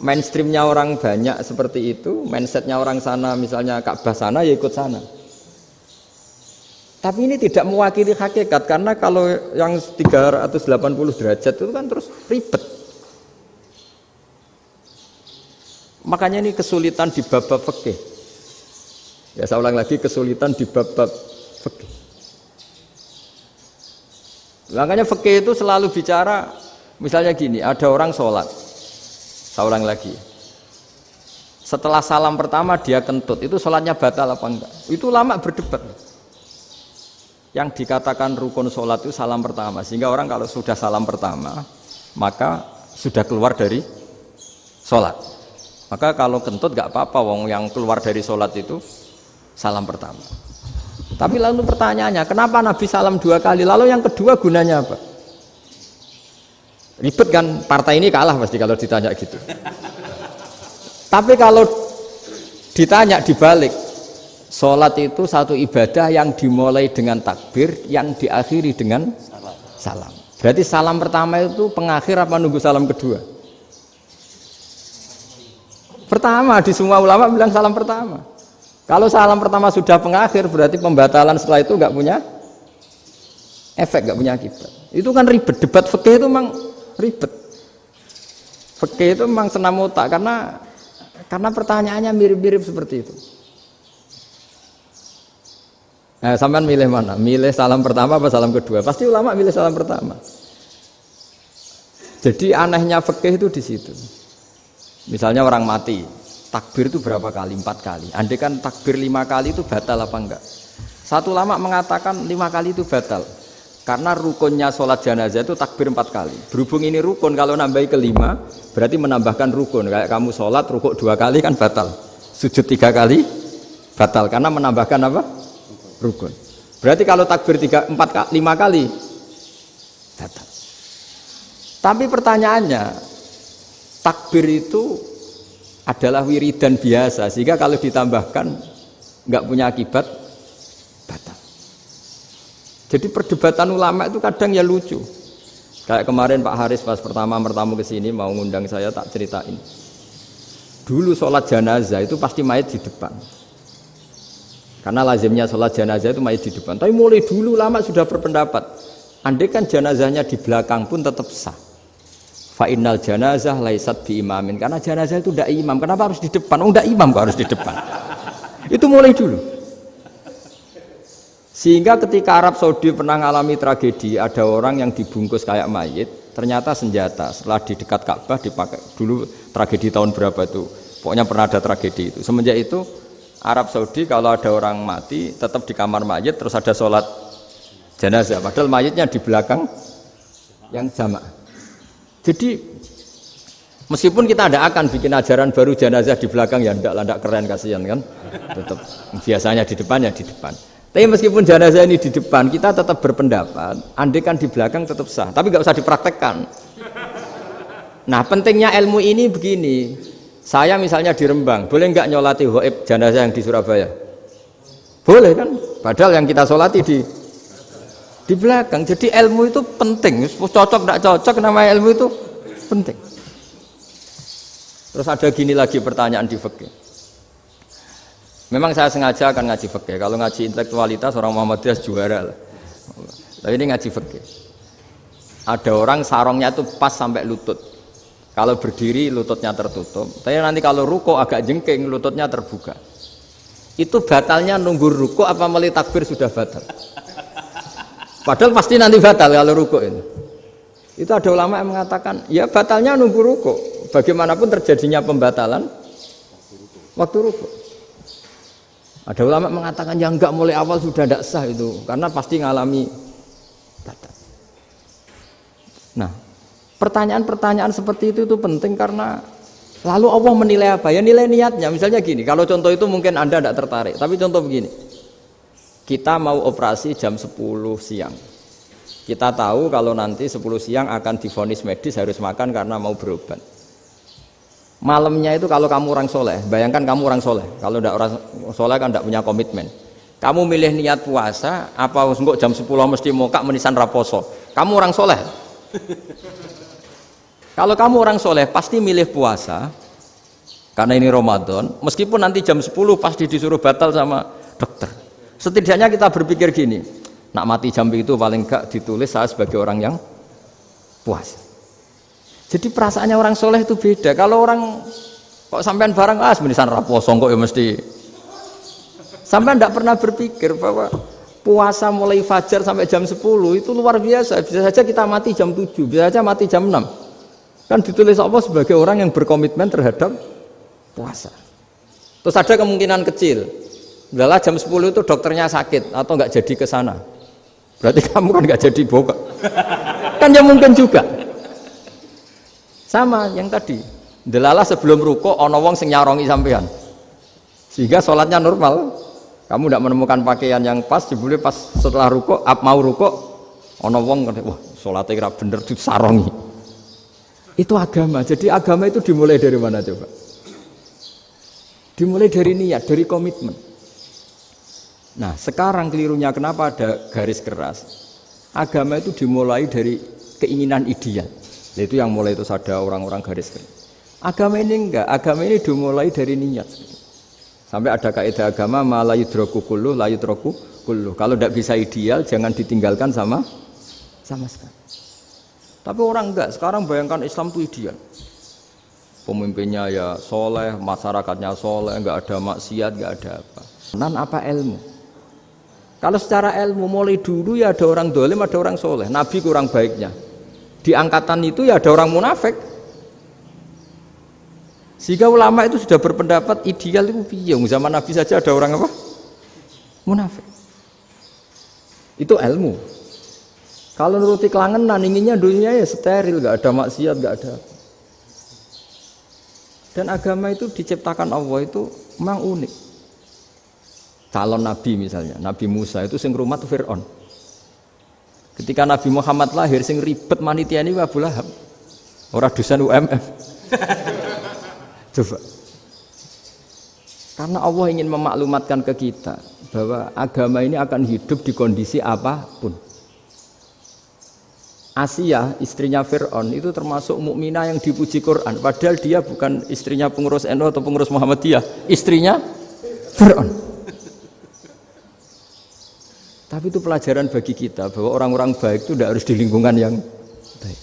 mainstreamnya orang banyak seperti itu, mindsetnya orang sana misalnya Ka'bah sana ya ikut sana. Tapi ini tidak mewakili hakikat karena kalau yang 380 derajat itu kan terus ribet. Makanya ini kesulitan di bab-bab fikih. Ya saya ulang lagi, kesulitan di bab-bab fikih. Makanya fikih itu selalu bicara misalnya gini, ada orang sholat. Saya ulang lagi. Setelah salam pertama dia kentut, itu sholatnya batal apa enggak? Itu lama berdebat. Yang dikatakan rukun sholat itu salam pertama. Sehingga orang kalau sudah salam pertama, maka sudah keluar dari sholat. Maka kalau kentut enggak apa-apa, wong yang keluar dari sholat itu salam pertama. Tapi lalu pertanyaannya, kenapa Nabi salam 2 kali? Lalu yang kedua gunanya apa? Ribet kan, partai ini kalah pasti kalau ditanya gitu. Tapi kalau ditanya dibalik, sholat itu satu ibadah yang dimulai dengan takbir, yang diakhiri dengan salam. Berarti salam pertama itu pengakhir apa nunggu salam kedua? Pertama, di semua ulama bilang salam pertama. Kalau salam pertama sudah pengakhir, berarti pembatalan setelah itu nggak punya efek, nggak punya akibat. Itu kan ribet, debat fikih itu memang ribet. Fikih itu memang senam otak karena pertanyaannya mirip-mirip seperti itu. Nah, sampean milih mana? Milih salam pertama apa salam kedua? Pasti ulama milih salam pertama. Jadi anehnya fikih itu di situ. Misalnya orang mati, takbir itu berapa kali? 4 kali. Andai kan takbir 5 kali itu batal apa enggak? Satu ulama mengatakan 5 kali itu batal. Karena rukunnya sholat jenazah itu takbir 4 kali. Berhubung ini rukun, kalau nambahi ke 5 berarti menambahkan rukun. Kayak kamu sholat rukuk 2 kali kan batal. Sujud 3 kali batal karena menambahkan apa? Rukun. Berarti kalau takbir 5 kali batal. Tapi pertanyaannya, takbir itu adalah wiridan biasa, sehingga kalau ditambahkan nggak punya akibat batal. Jadi perdebatan ulama itu kadang ya lucu. Kayak kemarin Pak Haris pas pertama bertamu ke sini mau ngundang saya tak ceritain. Dulu sholat jenazah itu pasti mayit di depan. Karena lazimnya sholat jenazah itu mayit di depan. Tapi mulai dulu ulama sudah berpendapat, andai kan jenazahnya di belakang pun tetap sah. Fa innal janazah laisat bi imamin. Karena jenazah itu tidak imam. Kenapa harus di depan? Oh, tidak imam kok harus di depan. Itu mulai dulu. Sehingga ketika Arab Saudi pernah mengalami tragedi, ada orang yang dibungkus kayak mayit, ternyata senjata. Setelah di dekat Ka'bah dipakai. Dulu tragedi tahun berapa itu? Pokoknya pernah ada tragedi itu. Semenjak itu Arab Saudi kalau ada orang mati tetap di kamar mayit terus ada sholat jenazah. Padahal mayitnya di belakang yang jamaah. Jadi meskipun kita tidak akan bikin ajaran baru jenazah di belakang ya tidak keren kasihan kan. Tetap biasanya di depan ya di depan. Tapi meskipun jenazah ini di depan, kita tetap berpendapat, andai kan di belakang tetap sah, tapi nggak usah dipraktekkan. Nah, pentingnya ilmu ini begini. Saya misalnya di Rembang, boleh nggak nyolati ghaib jenazah yang di Surabaya? Boleh kan? Padahal yang kita solati di belakang. Jadi ilmu itu penting. Cocok nggak cocok, nama ilmu itu penting. Terus ada gini lagi pertanyaan di fikih. Memang saya sengaja akan ngaji fikih. Kalau ngaji intelektualitas orang Muhammadiyah juara lah. Tapi ini ngaji fikih. Ada orang sarongnya itu pas sampai lutut. Kalau berdiri lututnya tertutup. Tapi nanti kalau ruko agak jengking lututnya terbuka. Itu batalnya nunggu ruko apa mulai takbir sudah batal? Padahal pasti nanti batal kalau ruko ini. Itu ada ulama yang mengatakan, ya batalnya nunggu ruko. Bagaimanapun terjadinya pembatalan waktu ruko. Ada ulama mengatakan yang enggak mulai awal sudah tidak sah itu karena pasti ngalami batal. Nah, pertanyaan-pertanyaan seperti itu penting karena lalu Allah menilai apa? Ya nilai niatnya. Misalnya gini, kalau contoh itu mungkin Anda tidak tertarik, tapi contoh begini. Kita mau operasi jam 10 siang. Kita tahu kalau nanti 10 siang akan divonis medis harus makan karena mau berobat. Malamnya itu kalau kamu orang soleh, bayangkan kamu orang soleh. Kalau tidak orang soleh kan tidak punya komitmen. Kamu milih niat puasa, apa enggak jam 10 mesti mokak menisan raposo. Kamu orang soleh. Kalau kamu orang soleh pasti milih puasa, karena ini Ramadan. Meskipun nanti jam 10 pasti disuruh batal sama dokter. Setidaknya kita berpikir gini, nak mati jam itu paling enggak ditulis saya sebagai orang yang puasa. Jadi perasaannya orang soleh itu beda. Kalau orang kok sampean barang menisan raposo kok ya mesti. Sampean tidak pernah berpikir bahwa puasa mulai fajar sampai jam 10 itu luar biasa. Bisa saja kita mati jam 7, bisa saja mati jam 6. Kan ditulis Allah sebagai orang yang berkomitmen terhadap puasa. Terus ada kemungkinan kecil. Udahlah jam 10 itu dokternya sakit atau nggak jadi ke sana. Berarti kamu kan nggak jadi boga. Kan ya mungkin juga. Sama yang tadi, delalah sebelum ruko ono wong sing nyarongi sampean, sehingga sholatnya normal. Kamu tidak menemukan pakaian yang pas, jebule pas setelah ruko, mau ruko, ono wong wah sholatnya kira bener itu sarongi. Itu agama. Jadi agama itu dimulai dari mana coba? Dimulai dari niat, dari komitmen. Nah sekarang kelirunya kenapa ada garis keras? Agama itu dimulai dari keinginan ideal. Itu yang mulai itu ada orang-orang garis keras. Agama ini enggak, agama ini dimulai dari niat. Sampai ada kaidah agama la yudraku kulluh la yudraku kulluh. Kalau tidak bisa ideal jangan ditinggalkan sama sekali. Tapi orang enggak, sekarang bayangkan Islam itu ideal. Pemimpinnya ya soleh, masyarakatnya soleh, enggak ada maksiat, enggak ada apa. Nan apa ilmu? Kalau secara ilmu mulai dulu ya ada orang dolim, ada orang soleh. Nabi kurang baiknya. Di angkatan itu ya ada orang munafik. Sehingga ulama itu sudah berpendapat ideal itu piye? Zaman Nabi saja ada orang apa? Munafik. Itu ilmu. Kalau nuruti kelangenan inginnya dunia ya steril, enggak ada maksiat, enggak ada. Dan agama itu diciptakan Allah itu memang unik. Calon nabi misalnya, Nabi Musa itu sing rumat Fir'aun. Ketika Nabi Muhammad lahir sing ribet manitia ini Abu Lahab. Ora dosen UMF. Coba. Karena Allah ingin memaklumatkan ke kita bahwa agama ini akan hidup di kondisi apapun. Asia, istrinya Fir'aun itu termasuk mukminah yang dipuji Quran, padahal dia bukan istrinya pengurus NU atau pengurus Muhammadiyah, istrinya Fir'aun. Tapi itu pelajaran bagi kita bahwa orang-orang baik itu tidak harus di lingkungan yang baik.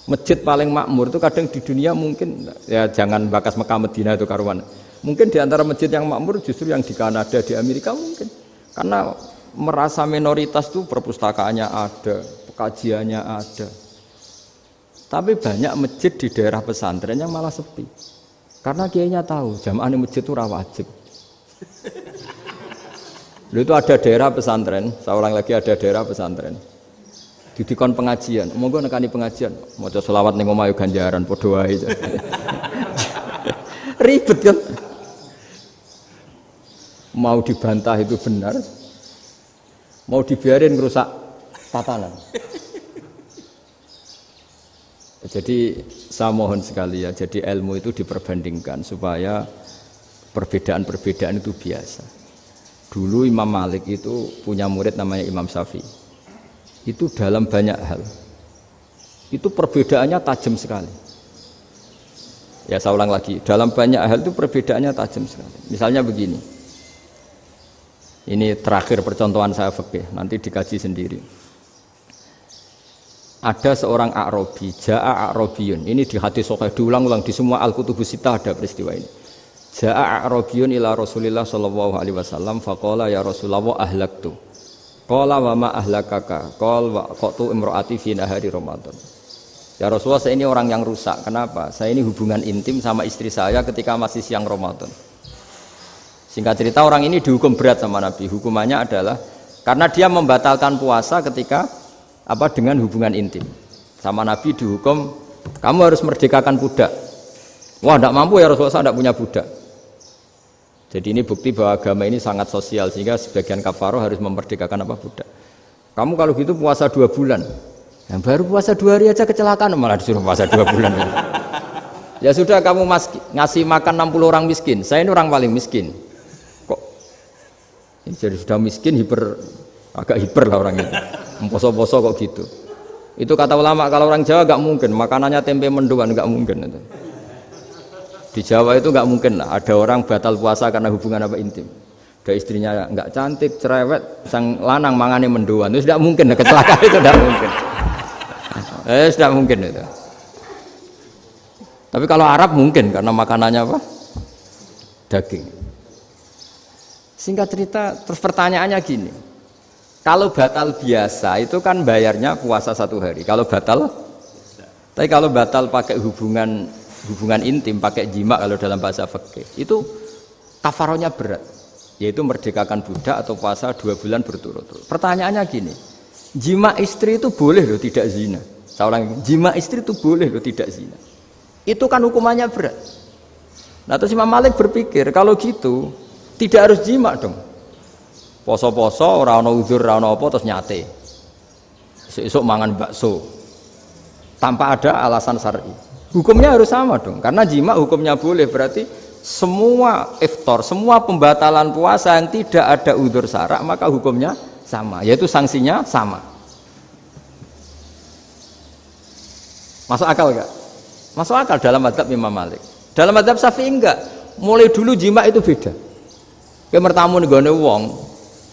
Masjid paling makmur itu kadang di dunia mungkin, ya jangan bakas Mekah Medina itu karuan. Mungkin di antara masjid yang makmur justru yang di Kanada, di Amerika mungkin. Karena merasa minoritas itu perpustakaannya ada, kajiannya ada. Tapi banyak masjid di daerah pesantren yang malah sepi. Karena kiainya tahu jamaah di masjid itu wajib. Lalu itu ada daerah pesantren, saya ulang lagi ada daerah pesantren. Didikon pengajian, monggo nekani pengajian, maca selawat ning omah yo ganjaran padha wae. Ribet kan? Mau dibantah itu benar. Mau dibiarin ngerusak tatanan. Jadi saya mohon sekali ya, jadi ilmu itu diperbandingkan supaya perbedaan-perbedaan itu biasa. Dulu Imam Malik itu punya murid namanya Imam Syafi'i. Itu dalam banyak hal. Itu perbedaannya tajam sekali. Ya saya ulang lagi, dalam banyak hal itu perbedaannya tajam sekali. Misalnya begini. Ini terakhir percontohan saya fikih, nanti dikaji sendiri. Ada seorang A'rabi, Ja'a A'rabiyun. Ini di hadis sahih diulang-ulang di semua Al-Kutubus Sittah ada peristiwa ini. Ja'a A'rabiyun ila Rasulillah sallallahu alaihi wasallam faqala ya Rasulullah ahlaktu. Qala wa ma ahlakaka? Qal wa qatu imraati fi nahari Ramadan. Ya Rasulullah, saya ini orang yang rusak. Kenapa? Saya ini hubungan intim sama istri saya ketika masih siang Ramadan. Singkat cerita orang ini dihukum berat sama Nabi. Hukumannya adalah karena dia membatalkan puasa ketika dengan hubungan intim. Sama Nabi dihukum, kamu harus merdekakan budak. Wah, tidak mampu ya Rasulullah, saya tidak punya budak. Jadi ini bukti bahwa agama ini sangat sosial sehingga sebagian kafaroh harus memerdekakan budak. Kamu kalau gitu puasa 2 bulan. Yang baru puasa 2 hari aja kecelakaan malah disuruh puasa 2 bulan. Ya sudah kamu ngasih makan 60 orang miskin. Saya ini orang paling miskin. Kok ini jadi sudah miskin agak hiper lah orang itu. Poso-poso kok gitu. Itu kata ulama kalau orang Jawa enggak mungkin makanannya tempe mendoan, enggak mungkin itu. Di Jawa itu nggak mungkin lah ada orang batal puasa karena hubungan intim. Ada istrinya nggak cantik, cerewet, sang lanang mangane mendoan, itu tidak mungkin, kecelakaan itu tidak mungkin. Tidak mungkin itu. Tapi kalau Arab mungkin karena makanannya daging. Singkat cerita, terus pertanyaannya gini, kalau batal biasa itu kan bayarnya puasa 1 hari. Kalau batal, tapi kalau batal pakai hubungan intim, pakai jima kalau dalam bahasa fikih itu kafarohnya berat, yaitu merdekakan budak atau puasa 2 bulan berturut-turut. Pertanyaannya gini, jima istri itu boleh loh tidak zina. Seorang jima istri itu boleh loh tidak zina. Itu kan hukumannya berat. Nah terus Imam Malik berpikir kalau gitu tidak harus jima dong. Poso-poso ora ana uzur ora ana apa terus nyate. Esuk mangan bakso tanpa ada alasan syar'i. Hukumnya harus sama dong, karena jima hukumnya boleh, berarti semua iftar, semua pembatalan puasa yang tidak ada udzur syara' maka hukumnya sama, yaitu sanksinya sama. Masuk akal enggak? Masuk akal dalam mazhab Imam Malik. Dalam mazhab Syafi'i enggak. Mulai dulu jima itu beda. Kayak mertamu nih gone wong,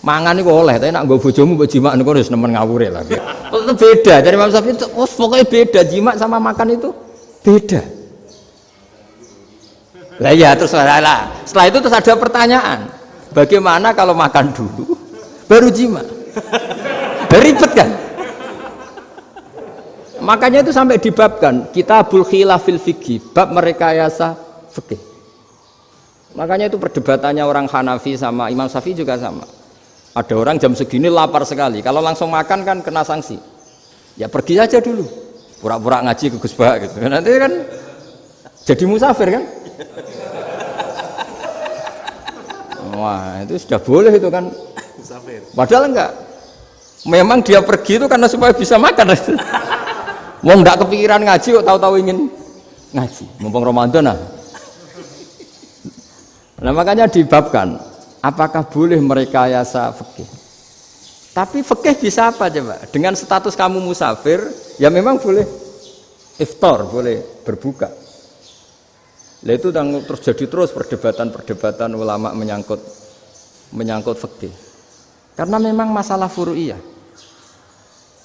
mangan iku oleh, tapi nak nggo bojomu mbok jima niku wis nemen ngawure lah. Itu beda dari Imam Syafi'i itu, pokoknya beda, jima sama makan itu beda. Lah ya terus setelah itu terus ada pertanyaan, bagaimana kalau makan dulu baru jima? Ribet kan? Makanya itu sampai dibabkan Kitabul Khilafil Fiqhi, bab merekayasa fikih. Makanya itu perdebatannya orang Hanafi sama Imam Syafi'i juga sama. Ada orang jam segini lapar sekali, kalau langsung makan kan kena sanksi. Ya pergi aja dulu, pura-pura ngaji ke Gus Bah gitu. Nanti kan jadi musafir kan? Wah itu sudah boleh itu kan? Musafir. Padahal enggak. Memang dia pergi itu karena supaya bisa makan. Mau enggak kepikiran ngaji kok tahu-tahu ingin ngaji. Mumpung Ramadan nah makanya dibabkan Apakah boleh merekayasa fikih? Tapi fikih bisa apa coba? Dengan status kamu musafir, ya memang boleh iftar, boleh berbuka. Lah itu terus jadi terus perdebatan ulama menyangkut fikih. Karena memang masalah furu'iyah.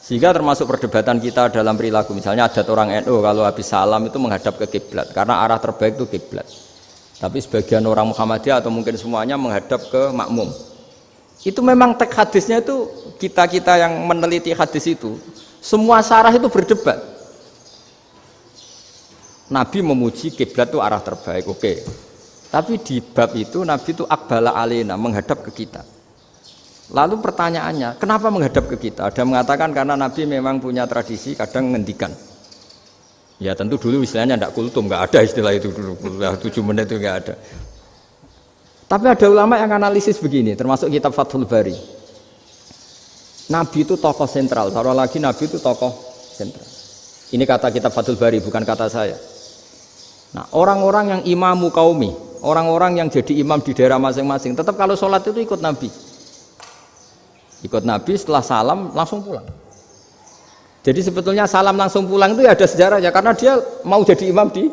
Sehingga termasuk perdebatan kita dalam perilaku. Misalnya adat orang NU kalau habis salam itu menghadap ke kiblat karena arah terbaik itu kiblat. Tapi sebagian orang Muhammadiyah atau mungkin semuanya menghadap ke makmum. Itu memang teks hadisnya itu kita yang meneliti hadis itu semua syarah itu berdebat. Nabi memuji kiblat itu arah terbaik, oke. Tapi di bab itu Nabi itu aqbala alaina, menghadap ke kita. Lalu pertanyaannya, kenapa menghadap ke kita? Ada mengatakan karena Nabi memang punya tradisi kadang ngendikan. Ya tentu dulu istilahnya tidak kultum, nggak ada istilah itu dulu. 7 menit itu nggak ada. Tapi ada ulama yang analisis begini, termasuk kitab Fathul Bari. Nabi itu tokoh sentral, taruh lagi Nabi itu tokoh sentral. Ini kata kitab Fathul Bari, bukan kata saya. Nah, orang-orang yang imamu kaumi, orang-orang yang jadi imam di daerah masing-masing, tetap kalau sholat itu ikut Nabi. Ikut Nabi setelah salam langsung pulang. Jadi sebetulnya salam langsung pulang itu ya ada sejarahnya, karena dia mau jadi imam di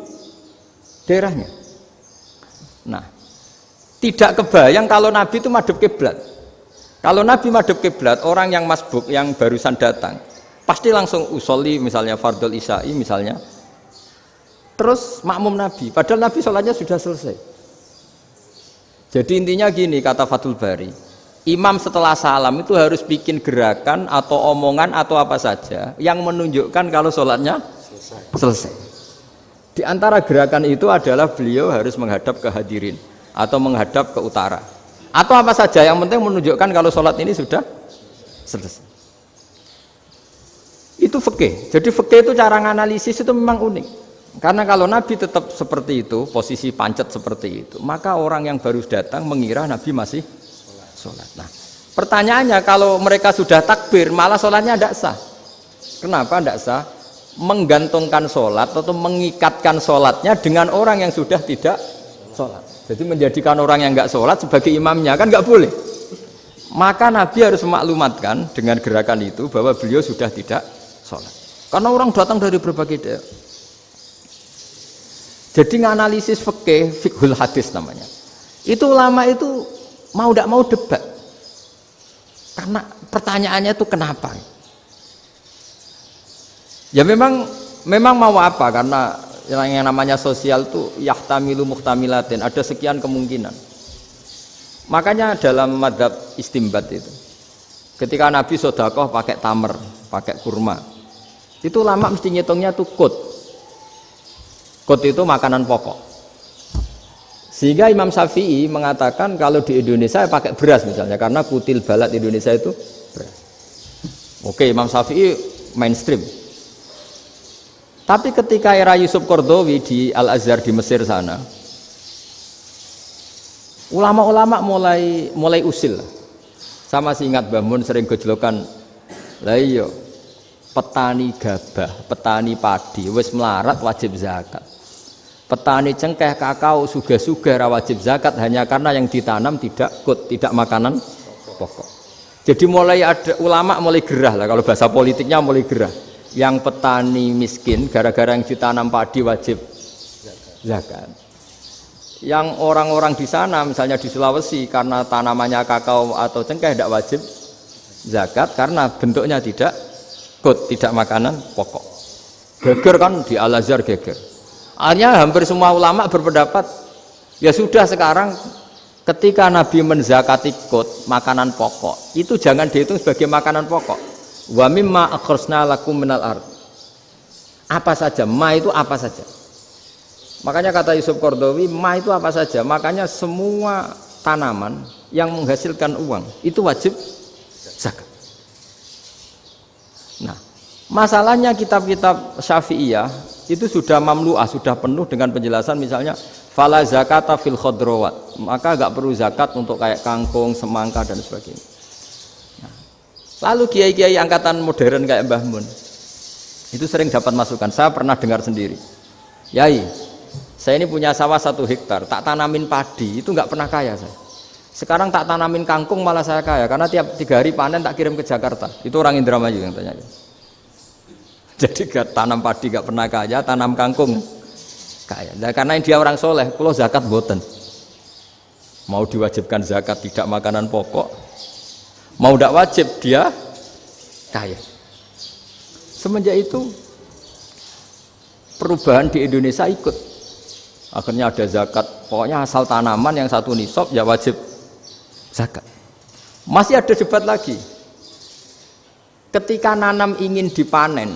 daerahnya. Nah, tidak kebayang kalau Nabi itu madhep kiblat. Kalau Nabi madhep kiblat, orang yang masbuk, yang barusan datang, pasti langsung usolli misalnya fardhul isya'i misalnya. Terus makmum Nabi, padahal Nabi sholatnya sudah selesai. Jadi intinya gini kata Fathul Bari, imam setelah salam itu harus bikin gerakan atau omongan atau apa saja yang menunjukkan kalau sholatnya selesai. Di antara gerakan itu adalah beliau harus menghadap ke hadirin atau menghadap ke utara atau apa saja yang penting menunjukkan kalau sholat ini sudah selesai. Itu fikih. Jadi fikih itu cara menganalisis itu memang unik. Karena kalau Nabi tetap seperti itu, posisi pancet seperti itu, maka orang yang baru datang mengira Nabi masih sholat. Nah, pertanyaannya kalau mereka sudah takbir, malah sholatnya tidak sah. Kenapa tidak sah? Menggantungkan sholat atau mengikatkan sholatnya dengan orang yang sudah tidak sholat. Jadi menjadikan orang yang nggak sholat sebagai imamnya, kan nggak boleh. Maka Nabi harus memaklumatkan dengan gerakan itu bahwa beliau sudah tidak sholat. Karena orang datang dari berbagai daerah. Jadi nganalisis fikih, fiqhul hadis namanya. Itu ulama itu mau tidak mau debat. Karena pertanyaannya itu kenapa? Ya memang mau apa? Karena yang namanya sosial itu yahtamilu muhtamilatin, ada sekian kemungkinan. Makanya dalam madzhab istimbat itu, ketika Nabi sedekah pakai tamer, pakai kurma, itu ulama mesti ngitungnya tuh kut. Kut itu makanan pokok. Sehingga Imam Syafi'i mengatakan kalau di Indonesia pakai beras misalnya, karena kutil balad Indonesia itu beras. Oke, Imam Syafi'i mainstream. Tapi ketika era Yusuf Qaradawi di Al-Azhar di Mesir sana, ulama-ulama mulai usil. Sama sih ingat Mbah Mun sering gojlokan, lah iya petani gabah, petani padi wis melarat wajib zakat. Petani cengkeh, kakao, suga-suga wajib zakat hanya karena yang ditanam tidak tidak makanan pokok. Jadi mulai ada ulama mulai gerah lah, kalau bahasa politiknya mulai gerah. Yang petani miskin gara-gara yang ditanam padi wajib zakat. Yang orang-orang di sana misalnya di Sulawesi karena tanamannya kakao atau cengkeh tidak wajib zakat karena bentuknya tidak tidak makanan pokok. Geger kan di Al-Azhar geger. Akhirnya hampir semua ulama berpendapat ya sudah sekarang ketika Nabi menzakati makanan pokok itu jangan dihitung sebagai makanan pokok. Wa mimma akhrajna lakum minal ard. Apa saja, ma itu apa saja. Makanya kata Yusuf Qaradawi, ma itu apa saja. Makanya semua tanaman yang menghasilkan uang itu wajib zakat. Nah, masalahnya kitab-kitab Syafi'iyah itu sudah mamlu'ah, sudah penuh dengan penjelasan misalnya fala zakata fil khadrawat, maka enggak perlu zakat untuk kayak kangkung, semangka dan sebagainya. Nah, lalu kiai-kiai angkatan modern kayak Mbah Mun itu sering dapat masukan, saya pernah dengar sendiri. Yai, saya ini punya sawah 1 hektar, tak tanamin padi, itu enggak pernah kaya saya. Sekarang tak tanamin kangkung malah saya kaya karena tiap 3 hari panen tak kirim ke Jakarta. Itu orang Indramayu yang tanya. Jadi gak tanam padi gak pernah kaya, tanam kangkung kaya. Nah, karena dia orang soleh, kalau zakat boten. Mau diwajibkan zakat tidak makanan pokok, mau tidak wajib dia kaya. Semenjak itu perubahan di Indonesia ikut. Akhirnya ada zakat, pokoknya asal tanaman yang satu nisab ya wajib zakat. Masih ada debat lagi. Ketika nanam ingin dipanen,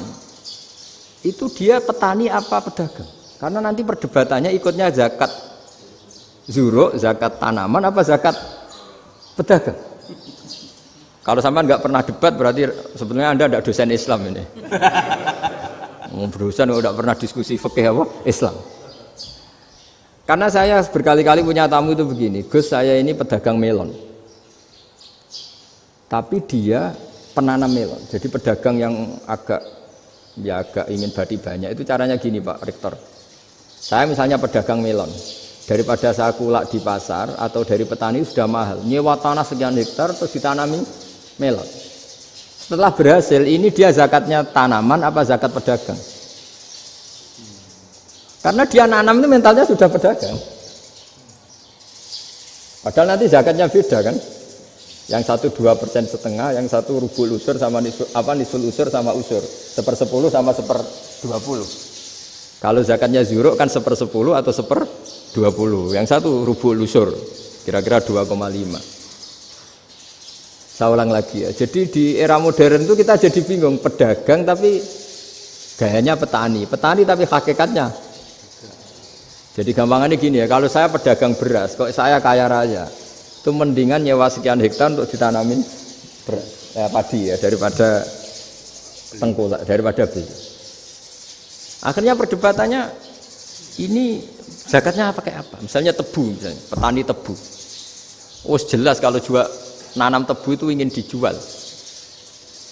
itu dia petani apa pedagang? Karena nanti perdebatannya ikutnya zakat zuruk, zakat tanaman apa zakat pedagang. Kalau sampean nggak pernah debat berarti sebenarnya Anda tidak dosen Islam ini. Dosen nggak pernah diskusi fikih apa Islam. Karena saya berkali-kali punya tamu itu begini, Gus saya ini pedagang melon. Tapi dia penanam melon. Jadi pedagang yang agak ingin badi banyak itu caranya gini Pak Rektor. Saya misalnya pedagang melon, daripada saya kulak di pasar atau dari petani sudah mahal, nyewa tanah sekian hektar terus ditanami melon. Setelah berhasil, ini dia zakatnya tanaman apa zakat pedagang? Karena dia nanam itu mentalnya sudah pedagang. Padahal nanti zakatnya beda kan? Yang satu 2,5%, yang satu rubul usur sama nisul usur sama usur, 1/10 sama 1/20. Kalau zakatnya zuruk kan 1/10 atau 1/20. Yang satu rubul usur, kira-kira 2,5. Saya ulang lagi ya. Jadi di era modern itu kita jadi bingung, pedagang tapi gayanya petani, petani tapi hakikatnya. Jadi gampangannya gini ya, kalau saya pedagang beras, kok saya kaya raya, itu mendingan nyewa sekian hektar untuk ditanamin beras, padi ya daripada tengkulak, daripada beli. Akhirnya perdebatannya ini zakatnya pakai apa? Misalnya tebu, misalnya petani tebu. Oh jelas kalau jual nanam tebu itu ingin dijual.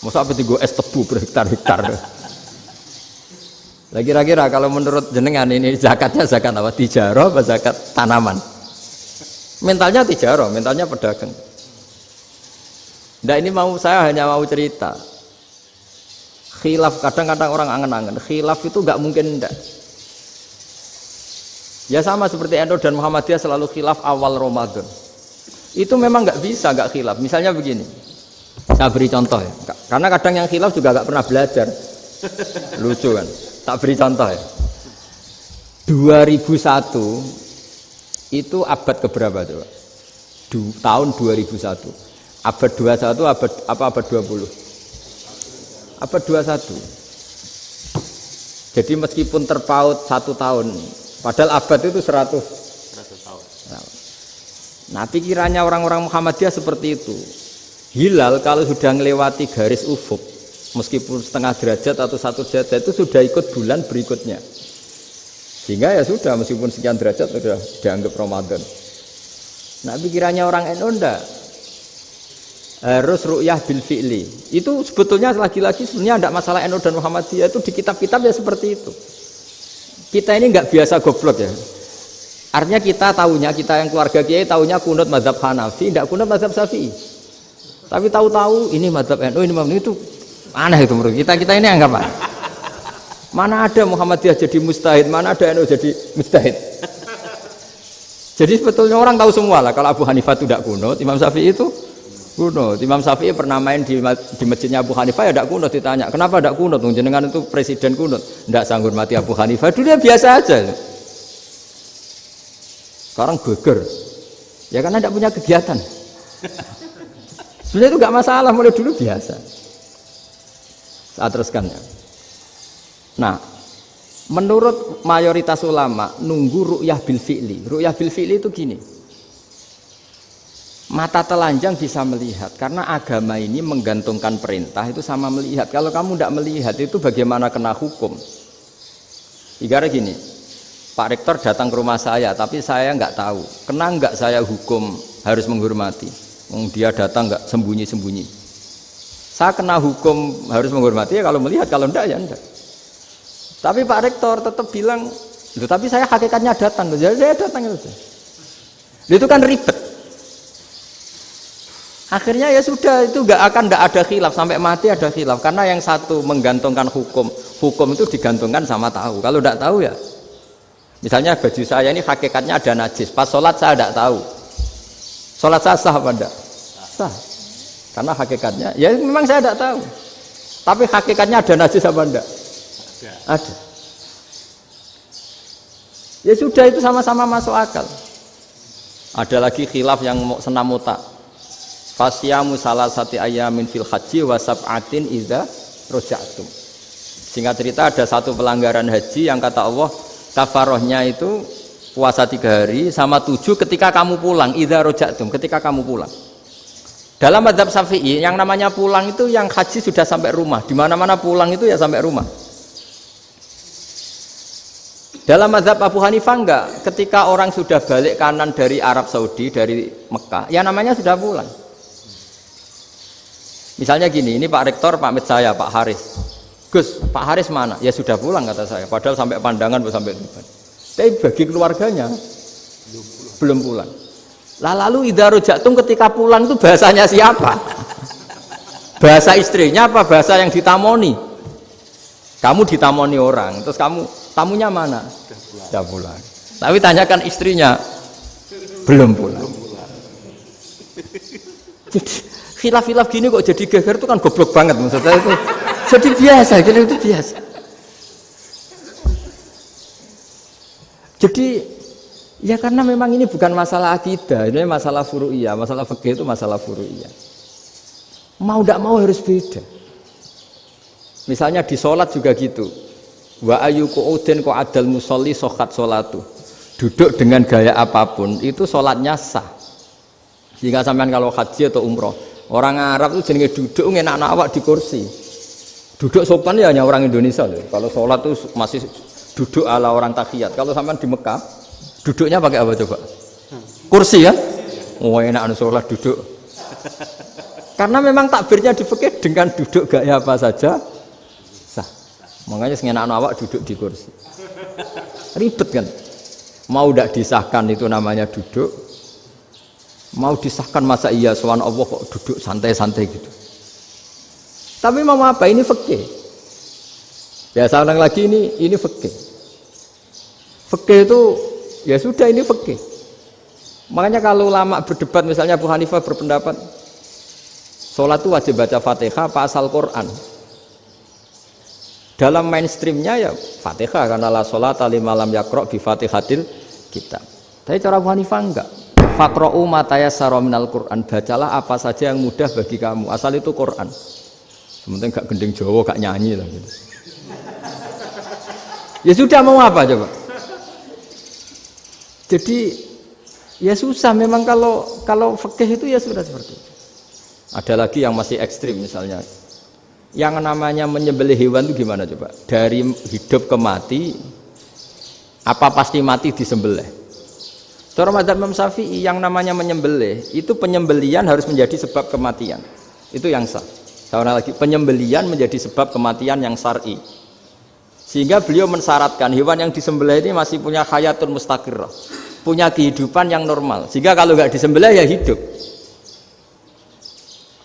Masa apa tiga es tebu berhektar-hektar. Lah kira-kira kalau menurut jenengan ini zakatnya zakat apa? Tijarah apa zakat tanaman? Mentalnya tijarah, mentalnya pedagang. Nah ini saya hanya mau cerita. Khilaf kadang-kadang orang angen-angen. Khilaf itu nggak mungkin enggak. Ya sama seperti NU dan Muhammadiyah selalu khilaf awal Ramadan. Itu memang nggak bisa nggak khilaf. Misalnya begini, saya beri contoh ya. Karena kadang yang khilaf juga nggak pernah belajar. Lucu kan? Tak beri contoh ya. 2001 itu abad keberapa coba? Tahun 2001. Abad 21 abad 20? Abad 21. Jadi meskipun terpaut 1 tahun, padahal abad itu 100 tahun. Nah pikirannya orang-orang Muhammadiyah seperti itu. Hilal kalau sudah melewati garis ufuk, meskipun setengah derajat atau 1 derajat itu sudah ikut bulan berikutnya. Sehingga ya sudah meskipun sekian derajat sudah dianggap Ramadan. Nah pikirannya orang NU enggak. Harus ru'yah bil fi'li. Itu sebetulnya lagi-lagi sebenarnya tidak masalah NU dan Muhammadiyah, itu di kitab-kitab ya seperti itu. Kita ini nggak biasa goblok ya. Artinya kita yang keluarga kiai tahunya kunut mazhab Hanafi, tidak kunut mazhab Syafi'i. Tapi tahu-tahu ini mazhab NU, ini mazhab itu aneh itu menurut kita ini anggap apa? Mana ada Muhammadiyah jadi mustahid, mana ada NU jadi mustahid. Jadi sebetulnya orang tahu semua lah kalau Abu Hanifah itu tidak kunut, Imam Syafi'i itu kunut. Imam Syafi'i pernah main di masjidnya Abu Hanifah ya tidak kunut, ditanya kenapa tidak kunut? Jenengan itu presiden kunut, tidak sanggup mati Abu Hanifah. Dulu dia biasa aja. Sekarang geger, ya karena tidak punya kegiatan. Sebenarnya itu nggak masalah, mulai dulu biasa. Saya teruskan ya. Nah, menurut mayoritas ulama nunggu ru'yah bil fi'li. Ru'yah bil fi'li itu gini. Mata telanjang bisa melihat karena agama ini menggantungkan perintah itu sama melihat. Kalau kamu tidak melihat itu bagaimana kena hukum? Ibarat gini, Pak Rektor datang ke rumah saya tapi saya nggak tahu, kena nggak saya hukum harus menghormati? Dia datang nggak sembunyi-sembunyi. Saya kena hukum harus menghormati ya kalau melihat, kalau enggak ya enggak. Tapi Pak Rektor tetap bilang, tapi saya hakikatnya datang, jadi saya datang itu. Itu kan ribet. Akhirnya ya sudah, itu nggak ada khilaf sampai mati, ada khilaf karena yang satu menggantungkan hukum itu digantungkan sama tahu. Kalau tidak tahu ya, misalnya baju saya ini hakikatnya ada najis, pas sholat saya tidak tahu, sholat saya sah apa enggak? Sah, karena hakikatnya ya memang saya tidak tahu, tapi hakikatnya ada najis apa enggak? Ada. Ya sudah, itu sama-sama masuk akal. Ada lagi khilaf yang senam otak. Fasyamu salasati ayamin fil haji wa sab'atin idza raja'tum. Singkat cerita ada satu pelanggaran haji yang kata Allah kafarohnya itu puasa 3 hari sama 7 ketika kamu pulang, idza raja'tum, ketika kamu pulang. Dalam mazhab Syafi'i yang namanya pulang itu yang haji sudah sampai rumah. Di mana-mana pulang itu ya sampai rumah. Dalam mazhab Abu Hanifah enggak, ketika orang sudah balik kanan dari Arab Saudi, dari Mekah, ya namanya sudah pulang. Misalnya gini, ini Pak Rektor pamit saya, Pak Haris. Gus, Pak Haris mana? Ya sudah pulang kata saya, padahal sampai pandangan sampai depan. Tapi bagi keluarganya belum pulang. Lalu idza raja'tum ketika pulang itu bahasanya siapa? Bahasa istrinya apa bahasa yang ditamoni? Kamu ditamoni orang, terus kamu tamunya mana? Sudah pulang. Tapi tanyakan istrinya, belum pulang. Jadi khilaf-khilaf gini kok jadi geger itu kan goblok banget maksudnya itu. Jadi biasa, gini itu biasa. Jadi ya karena memang ini bukan masalah akidah, ini masalah furu'iyah, masalah fikih itu masalah furu'iyah. Mau tidak mau harus beda. Misalnya di sholat juga gitu. Wa ayyuku udin ko adal musolli sokat sholatu. Duduk dengan gaya apapun itu sholatnya sah. Sehingga sampean kalau haji atau umroh, orang Arab itu jenenge duduk ngenak awak di kursi. Duduk sopan ya hanya orang Indonesia loh. Kalau sholat tuh masih duduk ala orang tahiyat. Kalau sampean di Mekah, duduknya pakai apa coba? Kursi ya? Oh enak sholat duduk. Karena memang takbirnya di fikih dengan duduk gaya apa saja sah. Makanya sengenak awak duduk di kursi. Ribet kan? Mau tidak disahkan itu namanya duduk. Mau disahkan masa iya sowan Allah kok duduk santai-santai gitu. Tapi mau apa? Ini fikih. Ya saya ulang lagi ini fikih. Fikih itu ya sudah ini fikih. Makanya kalau ulama berdebat misalnya Abu Hanifah berpendapat sholat itu wajib baca Fatihah apa asal Quran. Dalam mainstreamnya ya Fatihah karena la sholata liman lam yaqra bi Fatihatil kitab. Tapi cara Abu Hanifah enggak. Faqra'u ma tayassara minal Qur'an, bacalah apa saja yang mudah bagi kamu, asal itu Quran. Sementing gak gending Jawa, gak nyanyi lah gitu. Ya sudah mau apa coba? Jadi ya susah memang kalau fikih itu ya sudah seperti itu. Ada lagi yang masih ekstrim misalnya. Yang namanya menyembelih hewan itu gimana coba? Dari hidup ke mati, apa pasti mati disembelih? Cara mazhab Imam Syafi'i yang namanya menyembelih itu penyembelian harus menjadi sebab kematian. Itu yang sah. Saya lagi, penyembelian menjadi sebab kematian yang syar'i. Sehingga beliau mensyaratkan hewan yang disembelih ini masih punya hayatun mustaqirrah, punya kehidupan yang normal. Sehingga kalau nggak disembelih ya hidup.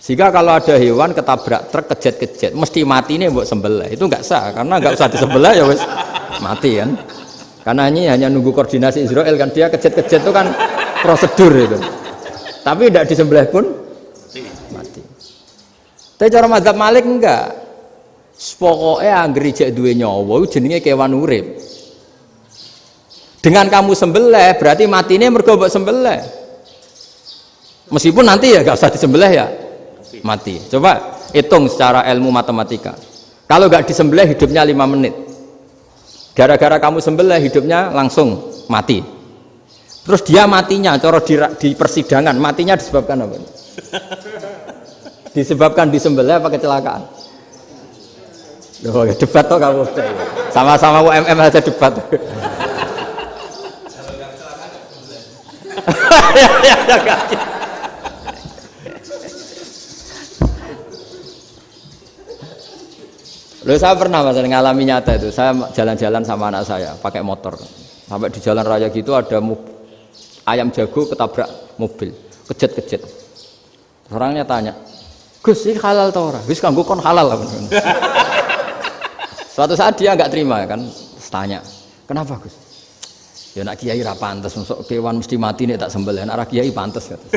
Sehingga kalau ada hewan ketabrak truk kejet-kejet, mesti mati nih buat sembelih. Itu nggak sah karena nggak usah disembelih ya wes mati kan. Karena ini hanya nunggu koordinasi Israel kan, dia kejet-kejet itu kan prosedur itu. Tapi tidak disembelih pun mati. Tapi cara mazhab Malik enggak. Pokoknya anggere jek duwe nyawa jenenge kewan urip. Dengan kamu sembelih berarti matine mergo mbok sembelih. Meskipun nanti ya enggak usah disembelih ya mati. Coba hitung secara ilmu matematika. Kalau enggak disembelih hidupnya 5 menit. Gara-gara kamu sembelih hidupnya langsung mati. Terus dia matinya, cara di persidangan matinya disebabkan apa? Disebabkan disembelih apa kecelakaan? Loh, ya debat toh kamu. Sama-sama UMM aja debat. Loh, saya pernah ngalami nyata itu. Saya jalan-jalan sama anak saya pakai motor. Sampai di jalan raya gitu ada ayam jago ketabrak mobil, kejet-kejet. Orangnya tanya, Gus ini halal tau ora? Wis kanggo kon halal lah. Suatu saat dia nggak terima kan, tanya, kenapa Gus? Ya nak kiai ra pantes, masuk kewan mesti mati nek tak sembelih, nak kiai pantes kata.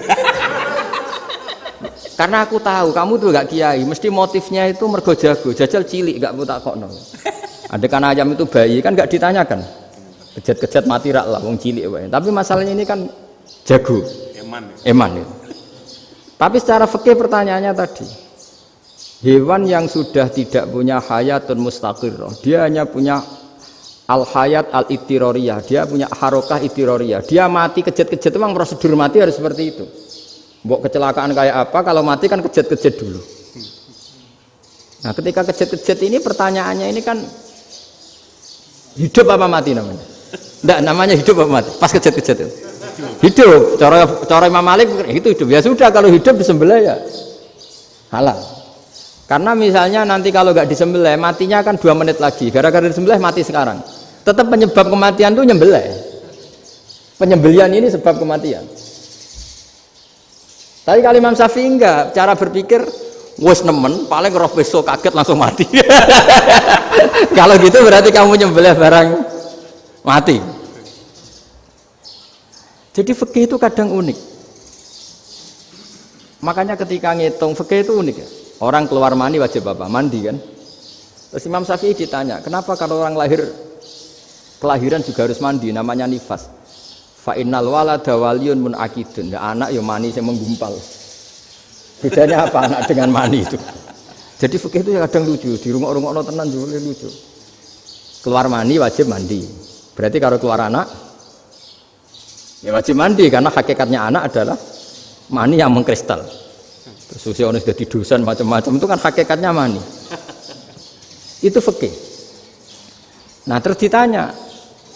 Karena aku tahu kamu tuh gak kiai, mesti motifnya itu mergo jago, jajal cilik gak tak kokno. Adekan ayam itu bayi kan gak ditanyakan, kejat-kejat mati rak lah, wong cilik wae. Tapi masalahnya ini kan jago, eman. Tapi secara fikih pertanyaannya tadi, hewan yang sudah tidak punya hayatun mustaqirrah, dia hanya punya al hayat al ittiroriyah, dia punya harokah ittiroriyah, dia mati kejat-kejat, memang prosedur mati harus seperti itu. Mbok kecelakaan kayak apa, kalau mati kan kejat-kejat dulu. Nah ketika kejat-kejat ini pertanyaannya ini kan hidup apa mati namanya? Enggak, namanya hidup apa mati? Pas kejat-kejat itu hidup. Cara Imam Malik itu hidup. Ya sudah, kalau hidup disembelih ya halal. Karena misalnya nanti kalau nggak disembelih matinya kan 2 menit lagi, gara-gara disembelih mati sekarang. Tetap penyebab kematian itu nyembelih. Penyembelian ini sebab kematian. Tapi kalau Imam Syafi'i enggak, cara berpikir wes nemen, paling roh besok kaget langsung mati. Kalau gitu berarti kamu nyembelih barang mati. Jadi fikih itu kadang unik. Makanya ketika ngitung fikih itu unik ya. Orang keluar mani wajib apa? Mandi kan. Terus Imam Syafi'i ditanya, kenapa kalau orang lahir kelahiran juga harus mandi? Namanya nifas. Fa innal walada waliyun munakidun. Ya, anak ya mani yang menggumpal. Bedanya apa anak dengan mani itu? Jadi fikih itu kadang lucu, di rumah-rumah tenan juga lucu. Keluar mani wajib mandi. Berarti kalau keluar anak ya wajib mandi, karena hakikatnya anak adalah mani yang mengkristal. Terus usia orang sudah didosan macam-macam itu kan hakikatnya mani. Itu fikih. Nah terus ditanya,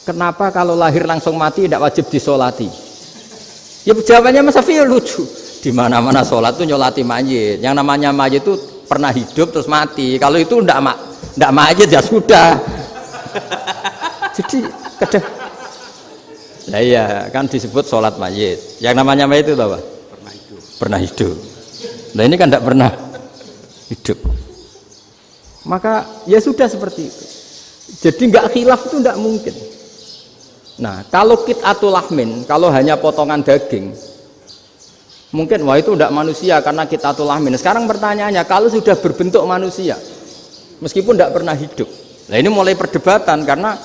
kenapa kalau lahir langsung mati tidak wajib disolati? Ya jawabannya Mas Syafi'i lucu. Di mana-mana sholat tuh nyolati mayit. Yang namanya mayit itu pernah hidup terus mati. Kalau itu ndak mayit ya sudah. Jadi kadang, nah iya kan disebut sholat mayit. Yang namanya mayit itu apa? Pernah hidup. Nah ini kan ndak pernah hidup. Maka ya sudah seperti itu. Jadi nggak khilaf itu ndak mungkin. Nah, kalau qit'atul lahmin, kalau hanya potongan daging, mungkin wah itu tidak manusia karena qit'atul lahmin. Sekarang pertanyaannya, kalau sudah berbentuk manusia, meskipun tidak pernah hidup, nah ini mulai perdebatan karena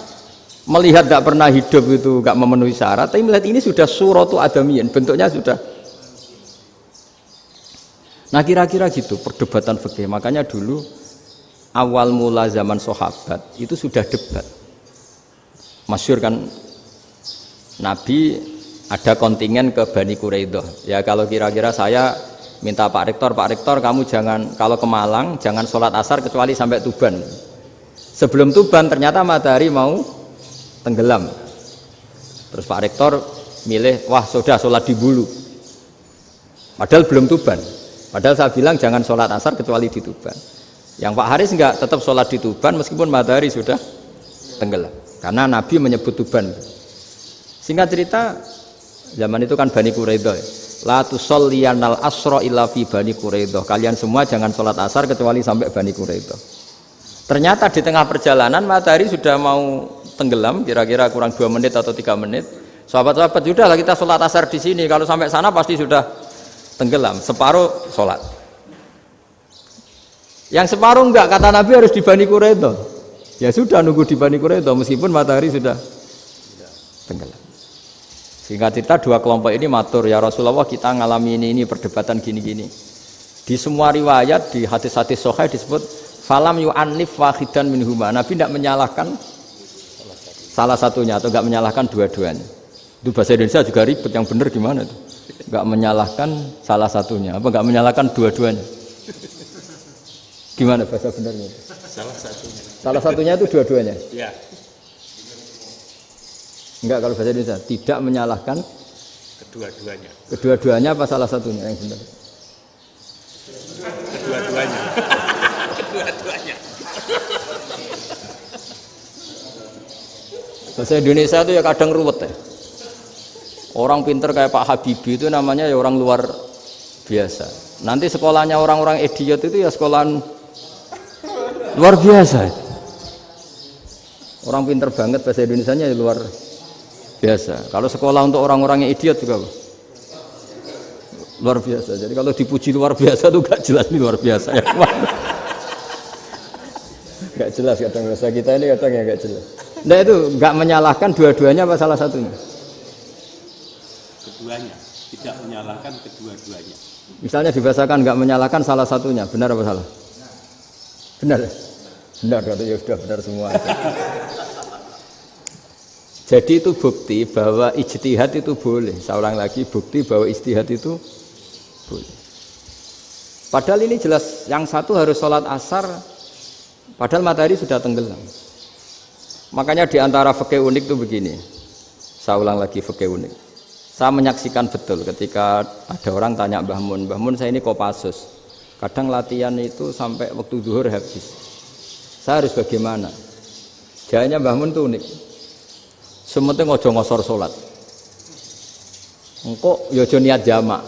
melihat tidak pernah hidup itu nggak memenuhi syarat, tapi melihat ini sudah suratu adamiyin, bentuknya sudah. Nah kira-kira gitu perdebatan fikih. Makanya dulu awal mula zaman sahabat itu sudah debat. Masyhur kan, Nabi ada kontingen ke Bani Quraidah. Ya kalau kira-kira saya minta Pak Rektor kamu jangan, kalau ke Malang jangan sholat asar kecuali sampai Tuban. Sebelum Tuban ternyata matahari mau tenggelam. Terus Pak Rektor milih, wah sudah sholat di Bulu. Padahal belum Tuban. Padahal saya bilang jangan sholat asar kecuali di Tuban. Yang Pak Haris enggak, tetap sholat di Tuban meskipun matahari sudah tenggelam. Karena Nabi menyebut Tuban. Singkat cerita, zaman itu kan Bani Quraidah. La tusolliyanal asra illa fi Bani Quraidah. Kalian semua jangan sholat asar kecuali sampai Bani Quraidah. Ternyata di tengah perjalanan matahari sudah mau tenggelam, kira-kira kurang 2 menit atau 3 menit. Sahabat-sahabat, sudahlah kita sholat asar di sini. Kalau sampai sana pasti sudah tenggelam. Separuh sholat. Yang separuh enggak, kata Nabi harus di Bani Quraidah. Ya sudah nunggu di Bani Quraidah meskipun matahari sudah tenggelam. Singkat cerita dua kelompok ini matur, ya Rasulullah kita ngalami ini perdebatan gini-gini. Di semua riwayat di hadis-hadis sahih disebut falam yu'annif wahidan minhuma. Nabi tidak menyalahkan salah satunya atau enggak menyalahkan dua-duanya. Itu bahasa Indonesia juga ribet, yang benar gimana itu? Enggak menyalahkan salah satunya apa enggak menyalahkan dua-duanya? Gimana bahasa benernya? Salah satunya. Salah satunya itu dua-duanya? Ya. Enggak, kalau bahasa Indonesia tidak menyalahkan Kedua-duanya. Kedua-duanya apa salah satunya yang benar? Kedua-duanya. Kedua-duanya. Bahasa Indonesia itu ya kadang ruwet ya. Orang pinter kayak Pak Habibie itu namanya ya orang luar biasa. Nanti sekolahnya orang-orang idiot itu ya sekolahan luar biasa. Orang pinter banget bahasa Indonesianya luar biasa. Kalau sekolah untuk orang-orang yang idiot juga luar biasa. Jadi kalau dipuji luar biasa itu gak jelas ini luar biasa ya. Gak jelas kadang bahasa kita ini kadang ya gak jelas. Nah itu gak menyalahkan dua-duanya apa salah satunya? Keduanya, tidak menyalahkan kedua-duanya. Misalnya dibahasakan gak menyalahkan salah satunya, benar apa salah? Benar. Benar berarti ya sudah benar semua. Jadi itu bukti bahwa ijtihad itu boleh. Saya ulang lagi, bukti bahwa ijtihad itu boleh. Padahal ini jelas yang satu harus sholat asar padahal matahari sudah tenggelam. Makanya di antara fikih unik itu begini. Saya ulang lagi fikih unik. Saya menyaksikan betul ketika ada orang tanya Mbah Mun saya ini Kopassus. Kadang latihan itu sampai waktu zuhur habis. Saya harus bagaimana? Jawabnya Mbah Mun itu unik. Sementing ojo ngosor sholat. Engkau yojo niat jamak.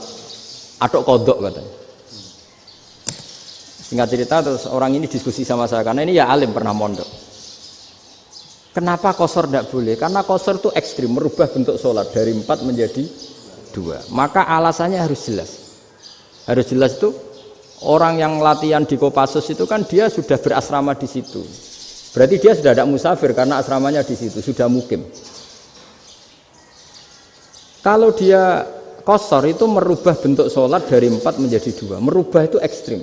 Atok kodok katanya. Singkat cerita terus orang ini diskusi sama saya karena ini ya alim pernah mondok. Kenapa kosor tidak boleh? Karena kosor itu ekstrim, merubah bentuk sholat dari 4 menjadi 2. Maka alasannya harus jelas. Harus jelas itu orang yang latihan di Kopassus itu kan dia sudah berasrama di situ. Berarti dia sudah tidak musafir karena asramanya di situ, sudah mukim. Kalau dia kosor itu merubah bentuk sholat dari 4 menjadi 2. Merubah itu ekstrim.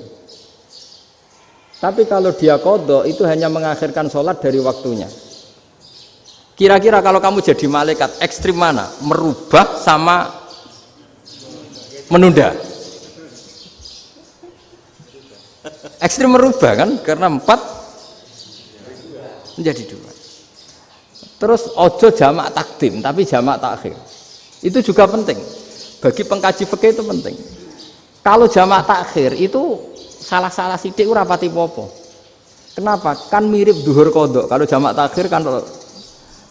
Tapi kalau dia qadha itu hanya mengakhirkan sholat dari waktunya. Kira-kira kalau kamu jadi malaikat ekstrim mana? Merubah sama menunda? Ekstrim merubah kan? Karena 4 menjadi 2. Terus ojo jamak takdim tapi jamak takhir. Itu juga penting. Bagi pengkaji fikih itu penting. Kalau jamak takhir itu salah-salah sidik ora pati popo. Kenapa? Kan mirip duhur qadha. Kalau jamak takhir kan